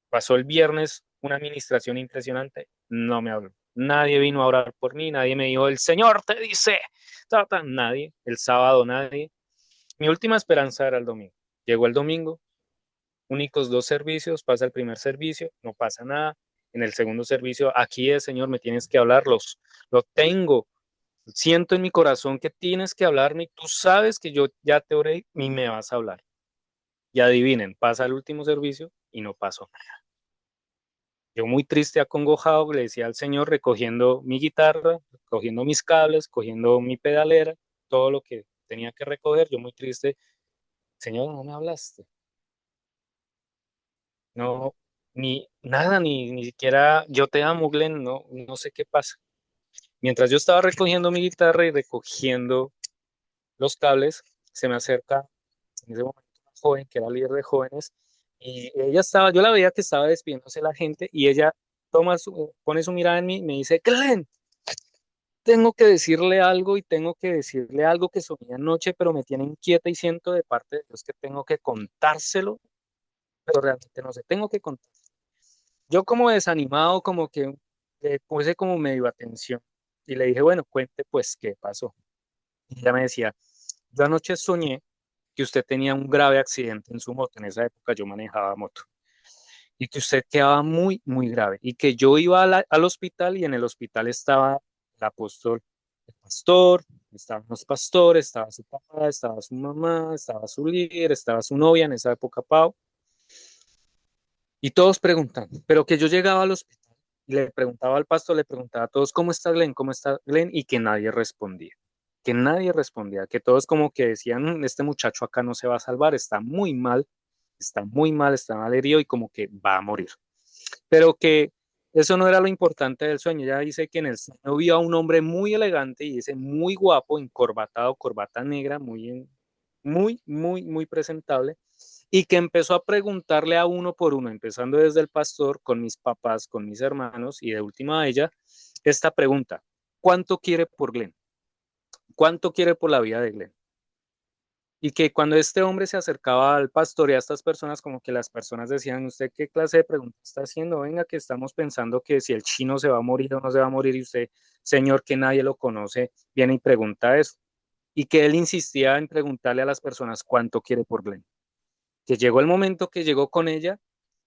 Pasó el viernes, una administración impresionante, no me habló. Nadie vino a orar por mí, nadie me dijo, el Señor te dice, nadie, el sábado nadie. Mi última esperanza era el domingo. Llegó el domingo, únicos 2 servicios, pasa el primer servicio, no pasa nada. En el segundo servicio, aquí es, Señor, me tienes que hablar, lo tengo. Siento en mi corazón que tienes que hablarme y tú sabes que yo ya te oré y me vas a hablar. Y adivinen, pasa el último servicio y no pasó nada. Yo muy triste, acongojado, le decía al Señor, recogiendo mi guitarra, recogiendo mis cables, cogiendo mi pedalera, todo lo que tenía que recoger, yo muy triste, Señor, no me hablaste. No, ni nada, ni siquiera yo te amo, Glenn, no, no sé qué pasa. Mientras yo estaba recogiendo mi guitarra y recogiendo los cables, se me acerca en ese momento una joven que era líder de jóvenes y ella estaba, yo la veía que estaba despidiéndose la gente y ella pone su mirada en mí y me dice, Glenn, tengo que decirle algo y tengo que decirle algo que soñé anoche, pero me tiene inquieta y siento de parte de Dios que tengo que contárselo, pero realmente no sé, tengo que contar. Yo como desanimado, como que le puse como medio atención y le dije, bueno, cuente pues qué pasó. Y ella me decía, yo anoche soñé que usted tenía un grave accidente en su moto, en esa época yo manejaba moto, y que usted quedaba muy, muy grave, y que yo iba al hospital y en el hospital estaba el apóstol, el pastor, estaban los pastores, estaba su papá, estaba su mamá, estaba su líder, estaba su novia en esa época, Pau, y todos preguntando, pero que yo llegaba al hospital Y le preguntaba al pastor, le preguntaba a todos, ¿cómo está Glenn? ¿Cómo está Glenn? Y que nadie respondía. Que nadie respondía, que todos como que decían, este muchacho acá no se va a salvar, está mal herido y como que va a morir. Pero que eso no era lo importante del sueño. Ella dice que en el sueño vio a un hombre muy elegante y dice muy guapo, encorbatado, corbata negra, muy presentable, y que empezó a preguntarle a uno por uno, empezando desde el pastor, con mis papás, con mis hermanos, y de última a ella, esta pregunta: ¿cuánto quiere por Glenn? ¿Cuánto quiere por la vida de Glenn? Y que cuando este hombre se acercaba al pastor y a estas personas, como que las personas decían, ¿usted qué clase de pregunta está haciendo? Venga, que estamos pensando que si el chino se va a morir o no se va a morir, y usted, señor, que nadie lo conoce, viene y pregunta eso. Y que él insistía en preguntarle a las personas cuánto quiere por Glenn. Que llegó el momento que llegó con ella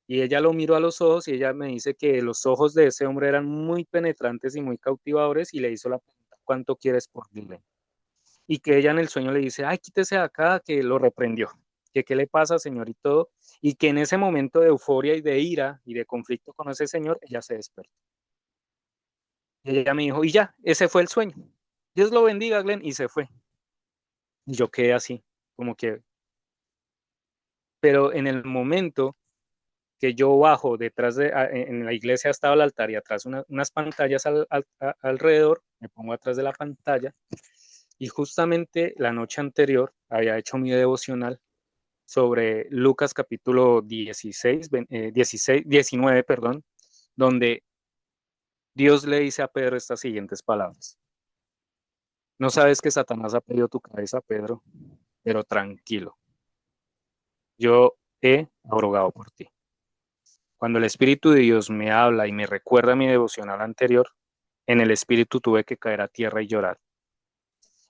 y ella lo miró a los ojos y ella me dice que los ojos de ese hombre eran muy penetrantes y muy cautivadores y le hizo la pregunta, ¿cuánto quieres por Glenn? Y que ella en el sueño le dice, ay, quítese de acá, que lo reprendió, que qué le pasa, señor, y todo, y que en ese momento de euforia y de ira y de conflicto con ese señor, ella se despertó. Y ella me dijo, y ya, ese fue el sueño. Dios lo bendiga, Glenn, y se fue. Y yo quedé así, como que, pero en el momento que yo bajo detrás en la iglesia estaba el altar y atrás unas pantallas alrededor, me pongo atrás de la pantalla y justamente la noche anterior había hecho mi devocional sobre Lucas capítulo 19, perdón, donde Dios le dice a Pedro estas siguientes palabras. No sabes que Satanás ha pedido tu cabeza, Pedro, pero tranquilo, yo he abrogado por ti. Cuando el Espíritu de Dios me habla y me recuerda mi devocional anterior, en el Espíritu tuve que caer a tierra y llorar.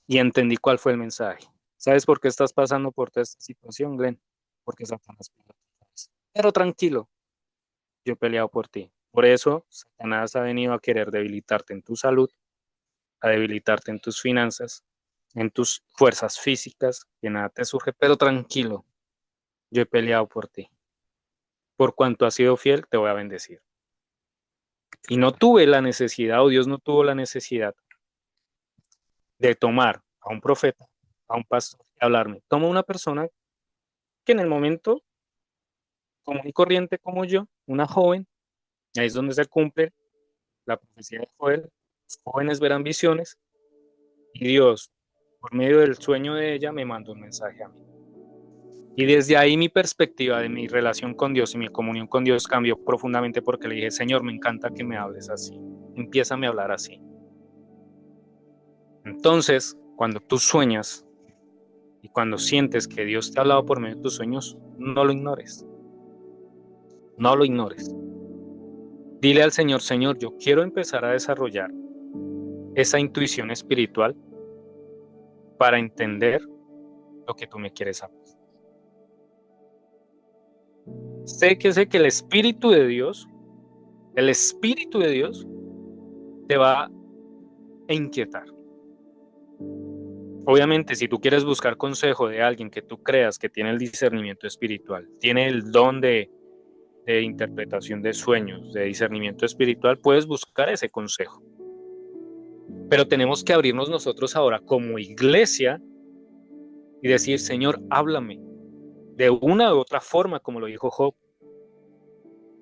Y entendí cuál fue el mensaje. ¿Sabes por qué estás pasando por toda esta situación, Glenn? Porque Satanás pide tu cabeza. Pero tranquilo, yo he peleado por ti. Por eso, Satanás ha venido a querer debilitarte en tu salud, a debilitarte en tus finanzas, en tus fuerzas físicas, que nada te surge. Pero tranquilo, yo he peleado por ti. Por cuanto has sido fiel, te voy a bendecir. Y no tuve la necesidad, o Dios no tuvo la necesidad de tomar a un profeta, a un pastor, y hablarme. Toma una persona que en el momento común y corriente como yo, una joven, ahí es donde se cumple la profecía de Joel, los jóvenes verán visiones, y Dios, por medio del sueño de ella, me mandó un mensaje a mí. Y desde ahí mi perspectiva de mi relación con Dios y mi comunión con Dios cambió profundamente porque le dije, Señor, me encanta que me hables así, empiézame a hablar así. Entonces, cuando tú sueñas y cuando sientes que Dios te ha hablado por medio de tus sueños, no lo ignores. No lo ignores. Dile al Señor, Señor, yo quiero empezar a desarrollar esa intuición espiritual para entender lo que tú me quieres hablar. Sé que el Espíritu de Dios te va a inquietar. Obviamente, si tú quieres buscar consejo de alguien que tú creas que tiene el discernimiento espiritual, tiene el don de interpretación de sueños, de discernimiento espiritual, puedes buscar ese consejo. Pero tenemos que abrirnos nosotros ahora como iglesia y decir, Señor, háblame de una u otra forma, como lo dijo Job.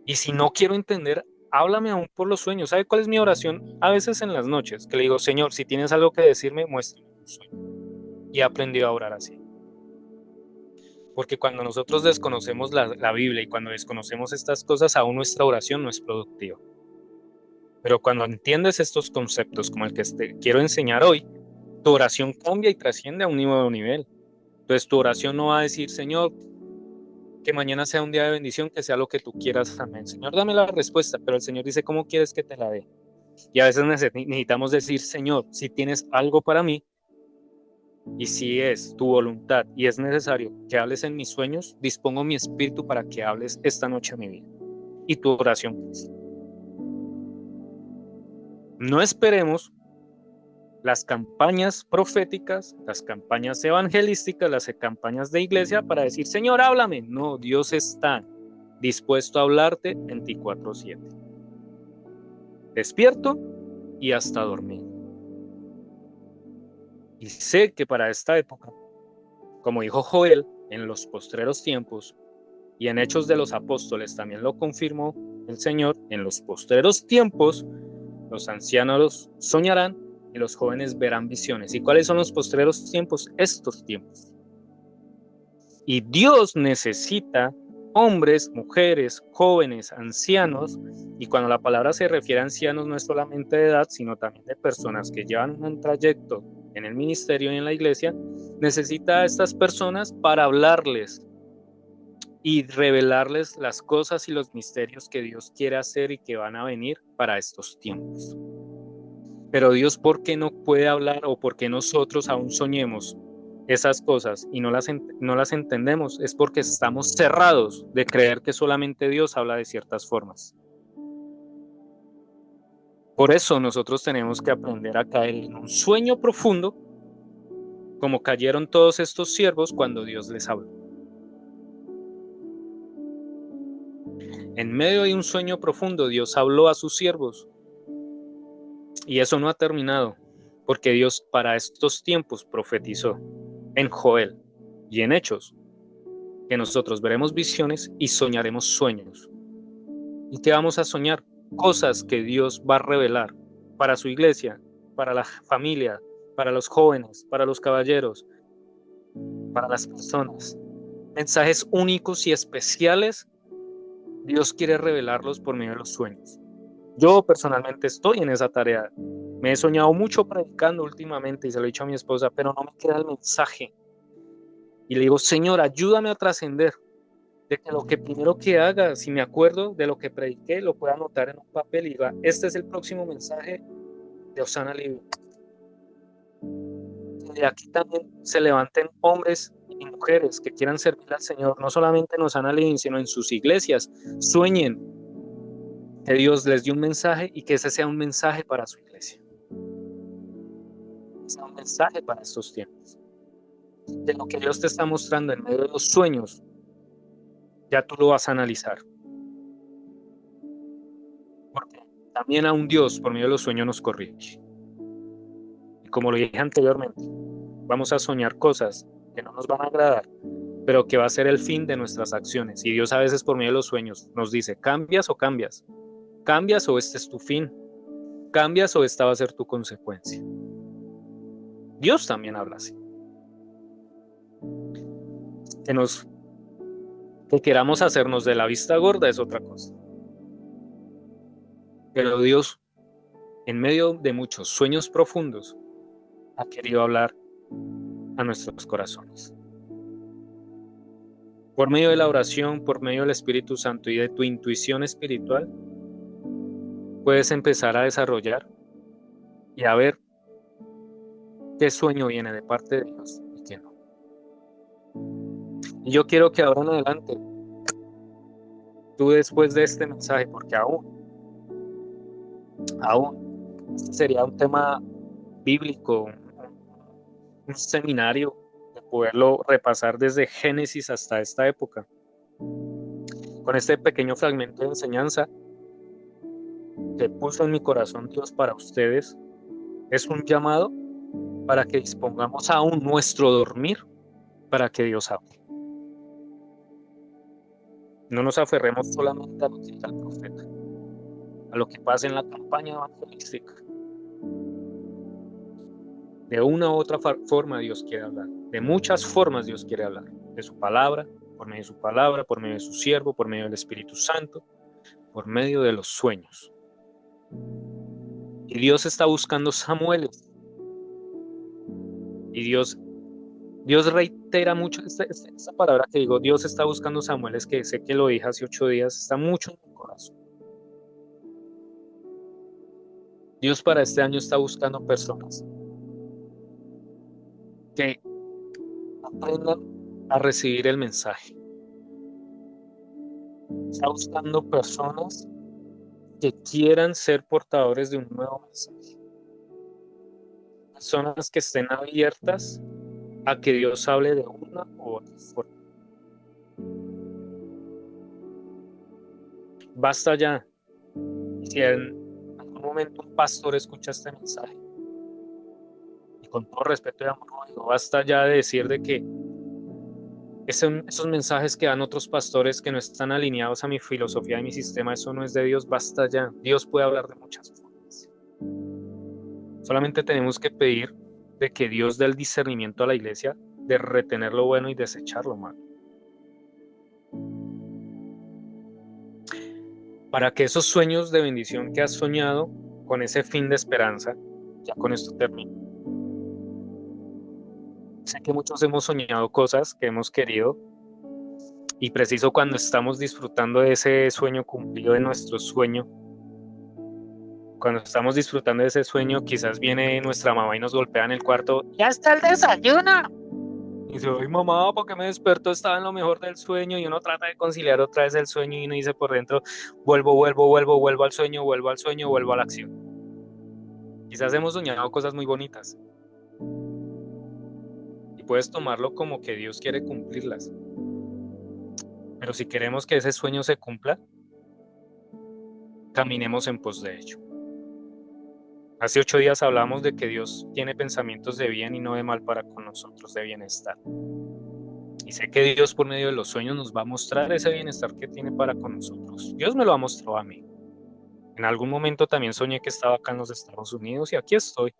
Y si no quiero entender, háblame aún por los sueños. ¿Sabe cuál es mi oración? A veces en las noches, que le digo, Señor, si tienes algo que decirme, muéstrame un sueño. Y he aprendido a orar así. Porque cuando nosotros desconocemos la Biblia y cuando desconocemos estas cosas, aún nuestra oración no es productiva. Pero cuando entiendes estos conceptos como el que te quiero enseñar hoy, tu oración cambia y trasciende a un nuevo nivel. Entonces tu oración no va a decir, Señor, que mañana sea un día de bendición, que sea lo que tú quieras, amén. Señor, dame la respuesta, pero el Señor dice, ¿cómo quieres que te la dé? Y a veces necesitamos decir, Señor, si tienes algo para mí, y si es tu voluntad y es necesario que hables en mis sueños, dispongo mi espíritu para que hables esta noche a mi vida. Y tu oración. No esperemos las campañas proféticas, las campañas evangelísticas, las campañas de iglesia para decir, Señor, háblame. No, Dios está dispuesto a hablarte 24/7. despierto y hasta dormido. Y sé que para esta época, como dijo Joel, en los postreros tiempos, y en Hechos de los Apóstoles también lo confirmó el Señor, en los postreros tiempos, los ancianos soñarán y los jóvenes verán visiones. ¿Y cuáles son los postreros tiempos? Estos tiempos. Y Dios necesita hombres, mujeres, jóvenes, ancianos, y cuando la palabra se refiere a ancianos no es solamente de edad, sino también de personas que llevan un trayecto en el ministerio y en la iglesia, necesita a estas personas para hablarles y revelarles las cosas y los misterios que Dios quiere hacer y que van a venir para estos tiempos. Pero Dios, ¿por qué no puede hablar o por qué nosotros aún soñemos esas cosas y no las entendemos? Es porque estamos cerrados de creer que solamente Dios habla de ciertas formas. Por eso nosotros tenemos que aprender a caer en un sueño profundo, como cayeron todos estos siervos cuando Dios les habló. En medio de un sueño profundo, Dios habló a sus siervos. Y eso no ha terminado, porque Dios para estos tiempos profetizó en Joel y en Hechos que nosotros veremos visiones y soñaremos sueños. ¿Y qué vamos a soñar? Cosas que Dios va a revelar para su iglesia, para la familia, para los jóvenes, para los caballeros, para las personas. Mensajes únicos y especiales, Dios quiere revelarlos por medio de los sueños. Yo personalmente estoy en esa tarea. Me he soñado mucho predicando últimamente y se lo he dicho a mi esposa, pero no me queda el mensaje. Y le digo, Señor, ayúdame a trascender, de que lo que primero que haga, si me acuerdo de lo que prediqué, lo pueda anotar en un papel y diga, este es el próximo mensaje de Osana Living. Y de aquí también se levanten hombres y mujeres que quieran servir al Señor, no solamente en Osana Living, sino en sus iglesias. Sueñen que Dios les dio un mensaje y que ese sea un mensaje para su iglesia. Sea un mensaje para estos tiempos. De lo que Dios te está mostrando en medio de los sueños, ya tú lo vas a analizar. Porque también a un Dios por medio de los sueños nos corrige. Y como lo dije anteriormente, vamos a soñar cosas que no nos van a agradar, pero que va a ser el fin de nuestras acciones. Y Dios a veces por medio de los sueños nos dice, ¿cambias o cambias? ¿Cambias o este es tu fin? ¿Cambias o esta va a ser tu consecuencia? Dios también habla así. Que queramos hacernos de la vista gorda es otra cosa. Pero Dios, en medio de muchos sueños profundos, ha querido hablar a nuestros corazones. Por medio de la oración, por medio del Espíritu Santo y de tu intuición espiritual, puedes empezar a desarrollar y a ver qué sueño viene de parte de Dios y qué no. Y yo quiero que ahora en adelante, tú después de este mensaje, porque aún este sería un tema bíblico, un seminario de poderlo repasar desde Génesis hasta esta época. Con este pequeño fragmento de enseñanza que puso en mi corazón Dios para ustedes, es un llamado para que dispongamos aún nuestro dormir para que Dios hable. No nos aferremos solamente a lo que diga el profeta, a lo que pasa en la campaña evangelística. De una u otra forma Dios quiere hablar. De muchas formas Dios quiere hablar. De su palabra, por medio de su palabra, por medio de su siervo, por medio del Espíritu Santo, por medio de los sueños. Y Dios está buscando Samueles. Y Dios reitera mucho esta palabra que digo, Dios está buscando Samueles, que sé que lo dije hace 8 días, está mucho en mi corazón. Dios para este año está buscando personas que aprendan a recibir el mensaje. Está buscando personas que quieran ser portadores de un nuevo mensaje. Personas que estén abiertas a que Dios hable de una u otra forma. Basta ya. Si en algún momento un pastor escucha este mensaje, y con todo respeto y amor, digo, basta ya de decir de que esos mensajes que dan otros pastores que no están alineados a mi filosofía y mi sistema, eso no es de Dios, basta ya. Dios puede hablar de muchas formas. Solamente tenemos que pedir de que Dios dé el discernimiento a la iglesia de retener lo bueno y desechar lo malo. Para que esos sueños de bendición que has soñado con ese fin de esperanza, ya con esto termino. Sé que muchos hemos soñado cosas que hemos querido y preciso cuando estamos disfrutando de ese sueño cumplido, de nuestro sueño, cuando estamos disfrutando de ese sueño, quizás viene nuestra mamá y nos golpea en el cuarto. ¡Ya está el desayuno! Y dice, ay mamá, ¿por qué me despertó? Estaba en lo mejor del sueño. Y uno trata de conciliar otra vez el sueño y uno dice por dentro, vuelvo al sueño, vuelvo a la acción. Quizás hemos soñado cosas muy bonitas. Y puedes tomarlo como que Dios quiere cumplirlas. Pero si queremos que ese sueño se cumpla, caminemos en pos de ello. Hace 8 días hablamos de que Dios tiene pensamientos de bien y no de mal para con nosotros, de bienestar. Y sé que Dios por medio de los sueños nos va a mostrar ese bienestar que tiene para con nosotros. Dios me lo ha mostrado a mí. En algún momento también soñé que estaba acá en los Estados Unidos y aquí estoy.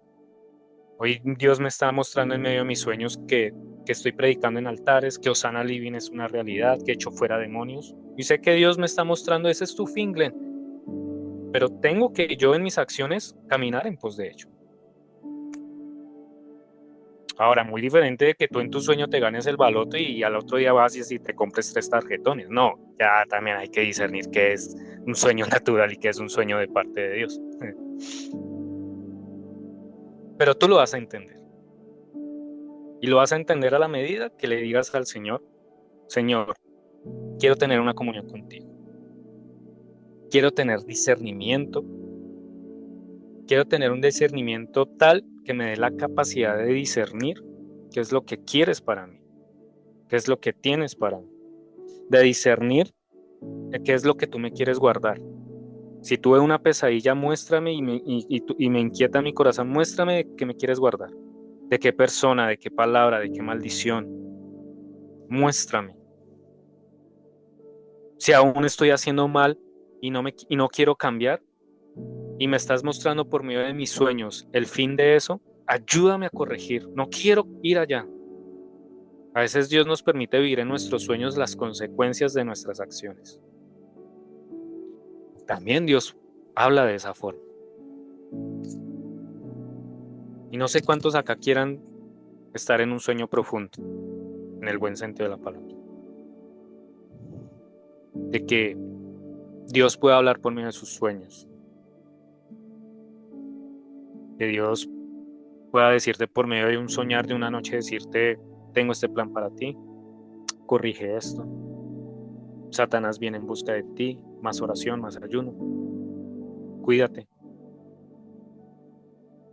Hoy Dios me está mostrando en medio de mis sueños que estoy predicando en altares, que Hosanna Living es una realidad, que he hecho fuera demonios. Y sé que Dios me está mostrando, ese es tu fin, Glenn. Pero tengo que yo en mis acciones caminar en pos de ello. Ahora, muy diferente de que tú en tu sueño te ganes el baloto y al otro día vas y te compres 3 tarjetones. No, ya también hay que discernir qué es un sueño natural y qué es un sueño de parte de Dios. Pero tú lo vas a entender. Y lo vas a entender a la medida que le digas al Señor, Señor, quiero tener una comunión contigo. Quiero tener discernimiento. Quiero tener un discernimiento tal que me dé la capacidad de discernir qué es lo que quieres para mí, qué es lo que tienes para mí, de discernir qué es lo que tú me quieres guardar. Si tuve una pesadilla, muéstrame y me inquieta mi corazón, muéstrame de qué me quieres guardar, de qué persona, de qué palabra, de qué maldición, muéstrame. Si aún estoy haciendo mal y no quiero cambiar, y me estás mostrando por medio de mis sueños el fin de eso, ayúdame a corregir. No quiero ir allá. A veces Dios nos permite vivir en nuestros sueños las consecuencias de nuestras acciones. También Dios habla de esa forma. Y no sé cuántos acá quieran estar en un sueño profundo, en el buen sentido de la palabra. De que Dios pueda hablar por medio de sus sueños. Que Dios pueda decirte por medio de un soñar de una noche, decirte, tengo este plan para ti, corrige esto. Satanás viene en busca de ti, más oración, más ayuno. Cuídate.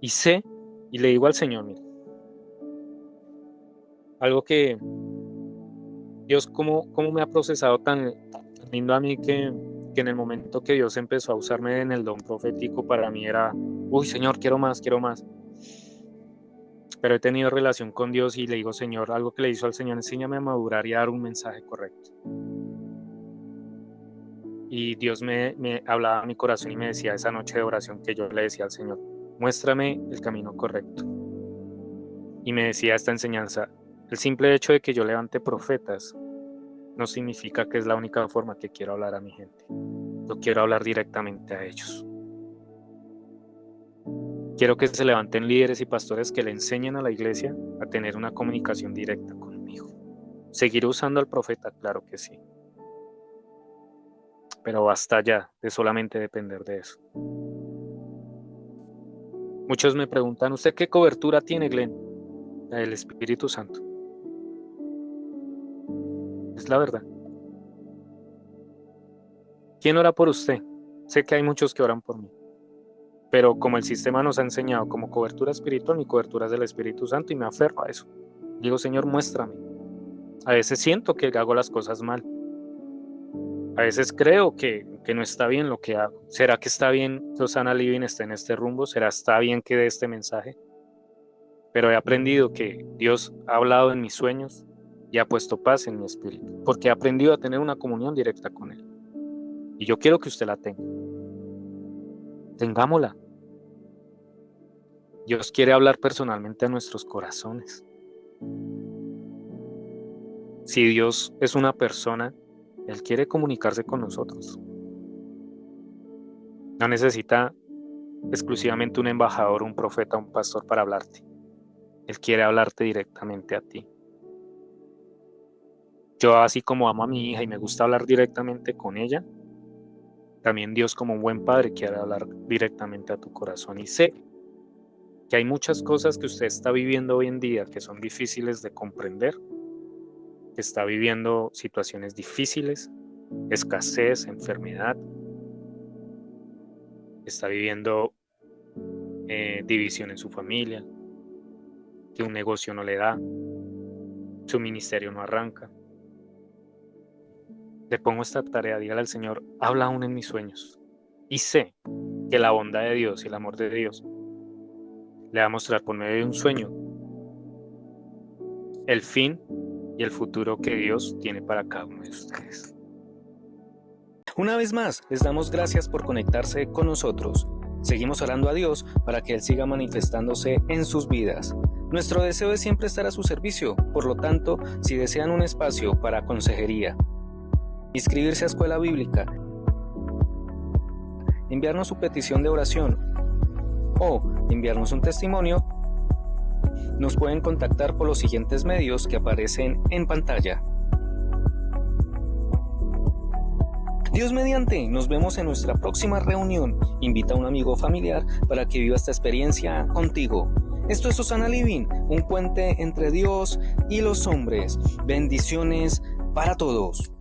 Y sé, y le digo al Señor, mira, algo que Dios cómo me ha procesado tan lindo a mí que en el momento que Dios empezó a usarme en el don profético, para mí era, uy Señor, quiero más. Pero he tenido relación con Dios y le digo, Señor, algo que le hizo al Señor, enséñame a madurar y a dar un mensaje correcto. Y Dios me hablaba a mi corazón y me decía esa noche de oración que yo le decía al Señor, muéstrame el camino correcto. Y me decía esta enseñanza, el simple hecho de que yo levante profetas no significa que es la única forma que quiero hablar a mi gente. Yo quiero hablar directamente a ellos. Quiero que se levanten líderes y pastores que le enseñen a la iglesia a tener una comunicación directa conmigo. ¿Seguiré usando al profeta? Claro que sí. Pero basta ya de solamente depender de eso. Muchos me preguntan, ¿usted qué cobertura tiene, Glenn? La del Espíritu Santo. Es la verdad. ¿Quién ora por usted? Sé que hay muchos que oran por mí. Pero como el sistema nos ha enseñado como cobertura espiritual, mi cobertura es del Espíritu Santo y me aferro a eso. Digo, Señor, muéstrame. A veces siento que hago las cosas mal. A veces creo que que no está bien lo que hago. ¿Será que está bien que Osana Living esté en este rumbo? ¿Será está bien que dé este mensaje? Pero he aprendido que Dios ha hablado en mis sueños y ha puesto paz en mi espíritu, porque he aprendido a tener una comunión directa con Él. Y yo quiero que usted la tenga. Tengámosla. Dios quiere hablar personalmente a nuestros corazones. Si Dios es una persona, Él quiere comunicarse con nosotros. No necesita exclusivamente un embajador, un profeta, un pastor para hablarte. Él quiere hablarte directamente a ti. Yo, así como amo a mi hija y me gusta hablar directamente con ella, también Dios, como un buen padre, quiere hablar directamente a tu corazón. Y sé que hay muchas cosas que usted está viviendo hoy en día que son difíciles de comprender, que está viviendo situaciones difíciles, escasez, enfermedad, está viviendo división en su familia, que un negocio no le da, su ministerio no arranca. Le pongo esta tarea, dígale al Señor, habla aún en mis sueños. Y sé que la bondad de Dios y el amor de Dios le va a mostrar por medio de un sueño el fin y el futuro que Dios tiene para cada uno de ustedes. Una vez más, les damos gracias por conectarse con nosotros. Seguimos orando a Dios para que Él siga manifestándose en sus vidas. Nuestro deseo es siempre estar a su servicio, por lo tanto, si desean un espacio para consejería, inscribirse a escuela bíblica, enviarnos su petición de oración o enviarnos un testimonio, nos pueden contactar por los siguientes medios que aparecen en pantalla. Dios mediante, nos vemos en nuestra próxima reunión. Invita a un amigo o familiar para que viva esta experiencia contigo. Esto es Osana Living, un puente entre Dios y los hombres. Bendiciones para todos.